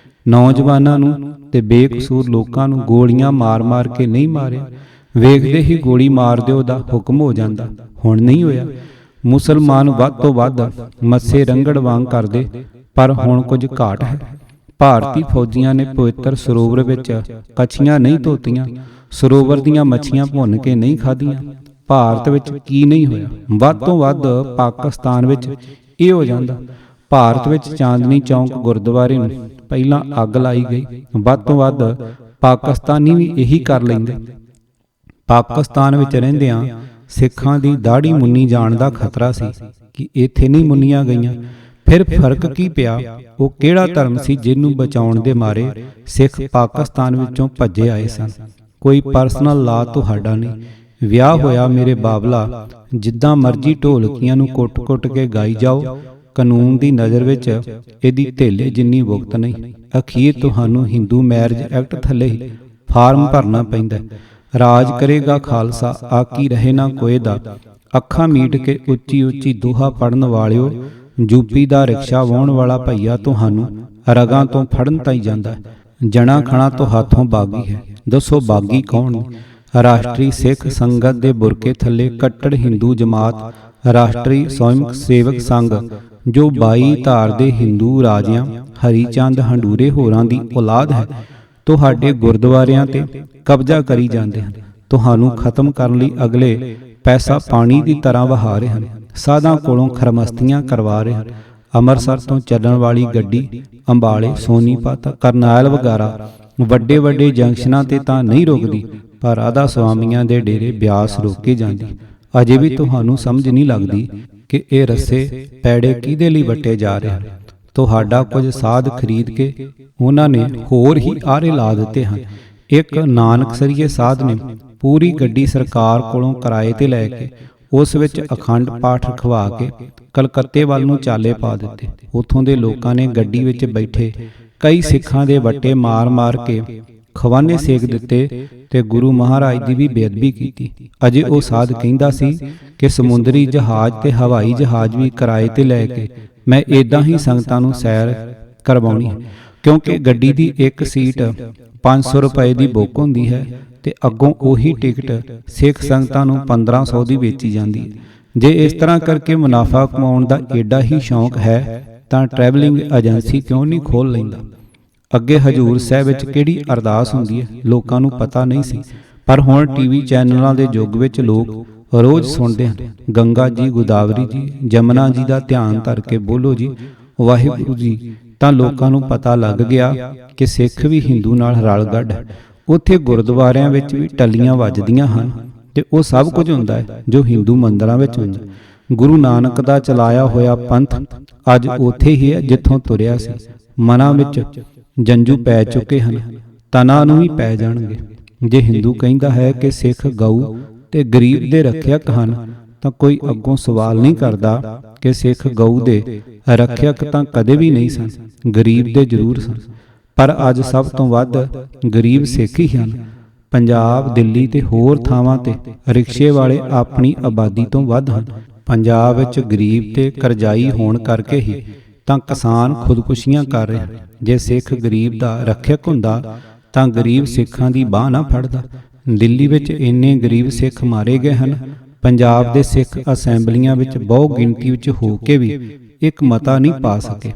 ਨੌਜਵਾਨਾਂ ਨੂੰ ਤੇ ਬੇਕਸੂਰ ਲੋਕਾਂ ਨੂੰ ਗੋਲੀਆਂ ਮਾਰ-ਮਾਰ ਕੇ ਨਹੀਂ ਮਾਰਿਆ? ਵੇਖਦੇ ਹੀ ਗੋਲੀ ਮਾਰ ਦਿਓ ਦਾ ਹੁਕਮ ਹੋ ਜਾਂਦਾ, ਹੁਣ ਨਹੀਂ ਹੋਇਆ। ਮੁਸਲਮਾਨ ਵੱਧ ਤੋਂ ਵੱਧ ਮੱਸੇ ਰੰਗੜ ਵਾਂਗ ਕਰਦੇ, ਪਰ ਹੁਣ ਕੁਝ ਘਾਟ ਹੈ। ਭਾਰਤੀ ਫੌਜੀਆਂ ਨੇ ਪਵਿੱਤਰ ਸਰੋਵਰ ਵਿੱਚ ਕੱਛੀਆਂ ਨਹੀਂ ਧੋਤੀਆਂ, ਸਰੋਵਰ ਦੀਆਂ ਮੱਛੀਆਂ ਭੁੰਨ ਕੇ ਨਹੀਂ ਖਾਧੀਆਂ। ਭਾਰਤ ਵਿੱਚ ਕੀ ਨਹੀਂ ਹੋਇਆ? ਵੱਧ ਤੋਂ ਵੱਧ ਪਾਕਿਸਤਾਨ ਵਿੱਚ ਇਹ ਹੋ ਜਾਂਦਾ। ਭਾਰਤ ਵਿੱਚ ਚਾਂਦਨੀ ਚੌਂਕ ਗੁਰਦੁਆਰੇ ਨੂੰ ਪਹਿਲਾਂ ਅੱਗ ਲਾਈ ਗਈ, ਵੱਧ ਤੋਂ ਵੱਧ ਪਾਕਿਸਤਾਨੀ ਵੀ ਇਹੀ ਕਰ ਲੈਂਦੇ। ਪਾਕਿਸਤਾਨ ਵਿੱਚ ਰਹਿੰਦਿਆਂ ਸਿੱਖਾਂ ਦੀ ਦਾੜੀ ਮੁੰਨੀ ਜਾਣ ਦਾ ਖਤਰਾ ਸੀ ਕਿ ਇੱਥੇ ਨਹੀਂ ਮੁੰਨੀਆਂ ਗਈਆਂ। ਫਿਰ ਫਰਕ ਕੀ ਪਿਆ? ਉਹ ਕਿਹੜਾ ਧਰਮ ਸੀ ਜਿਹਨੂੰ ਬਚਾਉਣ ਦੇ ਮਾਰੇ ਸਿੱਖ ਪਾਕਿਸਤਾਨ ਵਿੱਚੋਂ ਭੱਜੇ ਆਏ ਸਨ? ਕੋਈ ਪਰਸਨਲ ਲਾ ਤੁਹਾਡਾ ਨਹੀਂ। ਵਿਆਹ ਹੋਇਆ ਮੇਰੇ ਬਾਬਲਾ, ਜਿੱਦਾਂ ਮਰਜ਼ੀ ਢੋਲਕੀਆਂ ਨੂੰ ਕੁੱਟ-ਕੁੱਟ ਕੇ ਗਾਈ ਜਾਓ, ਕਾਨੂੰਨ ਦੀ ਨਜ਼ਰ ਵਿੱਚ ਇਹਦੀ ਧੇਲੇ ਜਿੰਨੀ ਭੁਗਤ ਨਹੀਂ। ਅਖੀਰ ਤੁਹਾਨੂੰ ਹਿੰਦੂ ਮੈਰਿਜ ਐਕਟ ਥੱਲੇ ਹੀ ਫਾਰਮ ਭਰਨਾ ਪੈਂਦਾ। ਰਾਜ ਕਰੇਗਾ ਖਾਲਸਾ, ਆਕੀ ਰਹੇ ਨਾ ਕੋਏ ਦਾ। ਅੱਖਾਂ ਮੀਟ ਕੇ ਉੱਚੀ ਉੱਚੀ ਦੋਹਾ ਪੜਨ ਵਾਲਿਓ, ਯੂਪੀ ਦਾ ਰਿਕਸ਼ਾ ਵਾਹੁਣ ਵਾਲਾ ਭਈਆ ਤੁਹਾਨੂੰ ਰਗਾਂ ਤੋਂ ਫੜਨ ਤਾਈ ਜਾਂਦਾ। ਜਣਾ ਖਣਾ ਤੋਂ ਹੱਥੋਂ ਬਾਗੀ ਹੈ, ਦੱਸੋ ਬਾਗੀ ਕੌਣ? ਰਾਸ਼ਟਰੀ ਸਿੱਖ ਸੰਗਤ ਦੇ ਬੁਰਕੇ ਥੱਲੇ ਕੱਟੜ ਹਿੰਦੂ ਜਮਾਤ, ਰਾਸ਼ਟਰੀ ਸਵੈਮ ਸੇਵਕ ਸੰਘ, ਜੋ 22 ਧਾਰ ਦੇ ਹਿੰਦੂ ਰਾਜਿਆਂ ਹਰੀ ਚੰਦ ਹੰਡੂਰੇ ਹੋਰਾਂ ਦੀ ਔਲਾਦ ਹੈ, ਤੁਹਾਡੇ ਗੁਰਦੁਆਰਿਆਂ ਤੇ ਕਬਜ਼ਾ ਕਰੀ ਜਾਂਦੇ ਹਨ। ਤੁਹਾਨੂੰ ਖਤਮ ਕਰਨ ਲਈ ਅਗਲੇ ਪੈਸਾ ਪਾਣੀ ਦੀ ਤਰ੍ਹਾਂ ਵਹਾ ਰਹੇ ਹਨ, ਸਾਧਾਂ ਕੋਲੋਂ ਖਰਮਸਤੀਆਂ ਕਰਵਾ ਰਹੇ ਹਨ। ਅੰਮ੍ਰਿਤਸਰ ਤੋਂ ਚੱਲਣ ਵਾਲੀ ਗੱਡੀ ਅੰਬਾਲੇ, ਸੋਨੀਪਤ, ਕਰਨਾਲ ਵਗੈਰਾ ਵੱਡੇ ਵੱਡੇ ਜੰਕਸ਼ਨਾਂ ਤੇ ਤਾਂ ਨਹੀਂ ਰੁਕਦੀ, ਪਰ ਰਾਧਾ ਸੁਆਮੀਆਂ ਦੇ ਡੇਰੇ ਬਿਆਸ ਰੋਕੇ ਜਾਂਦੀ। ਅਜੇ ਵੀ ਤੁਹਾਨੂੰ ਸਮਝ ਨਹੀਂ ਲੱਗਦੀ ਕਿ ਇਹ ਰੱਸੇ ਪੈੜੇ ਕਿਹਦੇ ਲਈ ਵੱਟੇ ਜਾ ਰਹੇ ਹਨ। ਤੁਹਾਡਾ ਕੁਝ ਸਾਧ ਖਰੀਦ ਕੇ ਉਹਨਾਂ ਨੇ ਹੋਰ ਹੀ ਆਰੇ ਲਾ ਦਿੱਤੇ ਹਨ। ਇੱਕ ਨਾਨਕਸਰੀਏ ਸਾਧ ਨੇ ਪੂਰੀ ਗੱਡੀ ਸਰਕਾਰ ਕੋਲੋਂ ਕਿਰਾਏ ਤੇ ਲੈ ਕੇ ਉਸ ਵਿੱਚ ਅਖੰਡ ਪਾਠ ਰਖਵਾ ਕੇ ਕਲਕੱਤੇ ਵੱਲ ਨੂੰ ਚਾਲੇ ਪਾ ਦਿੱਤੇ। ਉੱਥੋਂ ਦੇ ਲੋਕਾਂ ਨੇ ਗੱਡੀ ਵਿੱਚ ਬੈਠੇ ਕਈ ਸਿੱਖਾਂ ਦੇ ਵੱਟੇ ਮਾਰ ਮਾਰ ਕੇ ਖਵਾਨੇ ਸੇਕ ਦਿੱਤੇ ਤੇ ਗੁਰੂ ਮਹਾਰਾਜ ਦੀ ਵੀ ਬੇਅਦਬੀ ਕੀਤੀ। ਅਜੇ ਉਹ ਸਾਧ ਕਹਿੰਦਾ ਸੀ ਕਿ ਸਮੁੰਦਰੀ ਜਹਾਜ਼ ਤੇ ਹਵਾਈ ਜਹਾਜ਼ ਵੀ ਕਿਰਾਏ ਤੇ ਲੈ ਕੇ ਮੈਂ ਇਦਾਂ ਹੀ ਸੰਗਤਾਂ ਨੂੰ ਸੈਰ ਕਰਵਾਉਣੀ ਹੈ, ਕਿਉਂਕਿ ਗੱਡੀ ਦੀ ਇੱਕ ਸੀਟ 500 ਰੁਪਏ ਦੀ ਬੁੱਕ ਹੁੰਦੀ ਹੈ ਤੇ ਅੱਗੋਂ ਉਹੀ ਟਿਕਟ ਸਿੱਖ ਸੰਗਤਾਂ ਨੂੰ 1500 ਦੀ ਵੇਚੀ ਜਾਂਦੀ ਹੈ। ਜੇ ਇਸ ਤਰ੍ਹਾਂ ਕਰਕੇ ਮੁਨਾਫਾ ਕਮਾਉਣ ਦਾ ਏਡਾ ਹੀ ਸ਼ੌਂਕ ਹੈ ਤਾਂ ਟਰੈਵਲਿੰਗ ਏਜੰਸੀ ਕਿਉਂ ਨਹੀਂ ਖੋਲ੍ਹ ਲੈਂਦਾ? ਅੱਗੇ ਹਜੂਰ ਸਾਹਿਬ ਵਿੱਚ ਕਿਹੜੀ ਅਰਦਾਸ ਹੁੰਦੀ ਹੈ ਲੋਕਾਂ ਨੂੰ ਪਤਾ ਨਹੀਂ ਸੀ, ਪਰ ਹੁਣ ਟੀਵੀ ਚੈਨਲਾਂ ਦੇ ਯੁੱਗ ਵਿੱਚ ਲੋਕ ਰੋਜ਼ ਸੁਣਦੇ ਹਨ। ਗੰਗਾ ਜੀ, ਗੋਦਾਵਰੀ ਜੀ, ਜਮਨਾ ਜੀ ਦਾ ਧਿਆਨ ਧਰ ਕੇ ਬੋਲੋ ਜੀ ਵਾਹਿਗੁਰੂ ਜੀ, ਤਾਂ ਲੋਕਾਂ ਨੂੰ ਪਤਾ ਲੱਗ ਗਿਆ ਕਿ ਸਿੱਖ ਵੀ ਹਿੰਦੂ ਨਾਲ ਰਲਗੱਡ ਹੈ। ਉੱਥੇ ਗੁਰਦੁਆਰਿਆਂ ਵਿੱਚ ਵੀ ਟੱਲੀਆਂ ਵੱਜਦੀਆਂ ਹਨ ਤੇ ਉਹ ਸਭ ਕੁਝ ਹੁੰਦਾ ਹੈ ਜੋ ਹਿੰਦੂ ਮੰਦਰਾਂ ਵਿੱਚ ਹੁੰਦਾ। ਗੁਰੂ ਨਾਨਕ ਦਾ ਚਲਾਇਆ ਹੋਇਆ ਪੰਥ ਅੱਜ ਉੱਥੇ ਹੀ ਹੈ ਜਿੱਥੋਂ ਤੁਰਿਆ ਸੀ। ਮਨਾਂ ਵਿੱਚ ਜੰਜੂ ਪੈ ਚੁੱਕੇ ਹਨ, ਤਨਾਂ ਨੂੰ ਵੀ ਪੈ ਜਾਣਗੇ। ਜੇ ਹਿੰਦੂ ਕਹਿੰਦਾ ਹੈ ਕਿ ਸਿੱਖ ਗਊ ਤੇ ਗਰੀਬ ਦੇ ਰੱਖਿਅਕ ਹਨ, ਤਾਂ ਕੋਈ ਅੱਗੋਂ ਸਵਾਲ ਨਹੀਂ ਕਰਦਾ ਕਿ ਸਿੱਖ ਗਊ ਦੇ ਰੱਖਿਅਕ ਤਾਂ ਕਦੇ ਵੀ ਨਹੀਂ ਸਨ, ਗਰੀਬ ਦੇ ਜ਼ਰੂਰ ਸਨ। ਪਰ ਅੱਜ ਸਭ ਤੋਂ ਵੱਧ ਗਰੀਬ ਸਿੱਖ ਹੀ ਹਨ। ਪੰਜਾਬ, ਦਿੱਲੀ ਤੇ ਹੋਰ ਥਾਵਾਂ ਤੇ ਰਿਕਸ਼ੇ ਵਾਲੇ ਆਪਣੀ ਆਬਾਦੀ ਤੋਂ ਵੱਧ ਹਨ। ਪੰਜਾਬ ਵਿੱਚ ਗਰੀਬ ਤੇ ਕਰਜ਼ਾਈ ਹੋਣ ਕਰਕੇ ਹੀ ਤਾਂ ਕਿਸਾਨ ਖੁਦਕੁਸ਼ੀਆਂ ਕਰ ਰਹੇ ਹਨ। ਜੇ ਸਿੱਖ ਗਰੀਬ ਦਾ ਰੱਖਿਅਕ ਹੁੰਦਾ ਤਾਂ ਗਰੀਬ ਸਿੱਖਾਂ ਦੀ ਬਾਹ ਨਾ ਫੜਦਾ। ਦਿੱਲੀ ਵਿੱਚ ਇੰਨੇ ਗਰੀਬ ਸਿੱਖ ਮਾਰੇ ਗਏ ਹਨ। ਪੰਜਾਬ ਦੇ ਸਿੱਖ ਅਸੈਂਬਲੀਆਂ ਵਿੱਚ ਬਹੁ ਗਿਣਤੀ ਵਿੱਚ ਹੋ ਕੇ ਵੀ ਇੱਕ ਮਤਾ ਨਹੀਂ ਪਾ ਸਕੇ।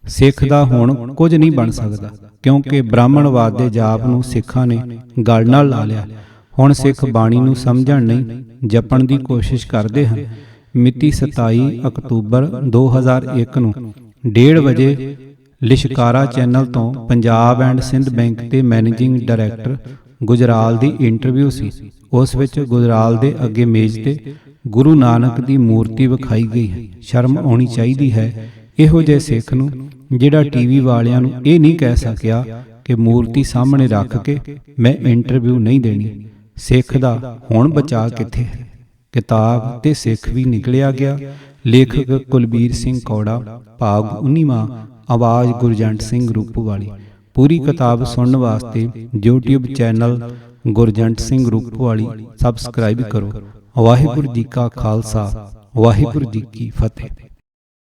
ਸਿੱਖ ਦਾ ਹੁਣ ਕੁਝ ਨਹੀਂ ਬਣ ਸਕਦਾ, ਕਿਉਂਕਿ ਬ੍ਰਾਹਮਣਵਾਦ ਦੇ ਜਾਪ ਨੂੰ ਸਿੱਖਾਂ ਨੇ ਗਲ ਨਾਲ ਲਾ ਲਿਆ। ਹੁਣ ਸਿੱਖ ਬਾਣੀ ਨੂੰ ਸਮਝਣ ਨਹੀਂ, ਜਪਣ ਦੀ ਕੋਸ਼ਿਸ਼ ਕਰਦੇ ਹਨ। ਮਿਤੀ 27 ਅਕਤੂਬਰ 2001 ਨੂੰ 1:30 ਵਜੇ ਲਿਸ਼ਕਾਰਾ ਚੈਨਲ ਤੋਂ ਪੰਜਾਬ ਐਂਡ ਸਿੰਧ ਬੈਂਕ ਦੇ ਮੈਨੇਜਿੰਗ ਡਾਇਰੈਕਟਰ ਗੁਜਰਾਲ ਦੀ ਇੰਟਰਵਿਊ ਸੀ। ਉਸ ਵਿੱਚ ਗੁਜਰਾਲ ਦੇ ਅੱਗੇ ਮੇਜ਼ ਤੇ ਗੁਰੂ ਨਾਨਕ ਦੀ ਮੂਰਤੀ ਵਿਖਾਈ ਗਈ ਹੈ। ਸ਼ਰਮ ਆਉਣੀ ਚਾਹੀਦੀ ਹੈ ਇਹੋ ਜਿਹੇ ਸਿੱਖ ਨੂੰ ਜਿਹੜਾ ਟੀਵੀ ਵਾਲਿਆਂ ਨੂੰ ਇਹ ਨਹੀਂ ਕਹਿ ਸਕਿਆ ਕਿ ਮੂਰਤੀ ਸਾਹਮਣੇ ਰੱਖ ਕੇ ਮੈਂ ਇੰਟਰਵਿਊ ਨਹੀਂ ਦੇਣੀ। ਸਿੱਖ ਦਾ ਹੁਣ ਬਚਾਅ ਕਿੱਥੇ ਹੈ? ਕਿਤਾਬ ਤੇ ਸਿੱਖ ਵੀ ਨਿਕਲਿਆ ਗਿਆ। ਲੇਖਕ ਕੁਲਬੀਰ ਸਿੰਘ ਕੌੜਾ, ਭਾਗ 19ਵਾਂ, ਆਵਾਜ਼ ਗੁਰਜੰਟ ਸਿੰਘ ਰੂਪੋਵਾਲੀ। ਪੂਰੀ ਕਿਤਾਬ ਸੁਣਨ ਵਾਸਤੇ YouTube channel Gurjant Singh Rupowali subscribe ਕਰੋ। ਵਾਹਿਗੁਰੂ ਜੀ ਕਾ ਖਾਲਸਾ, ਵਾਹਿਗੁਰੂ ਜੀ ਕੀ ਫਤਿਹ।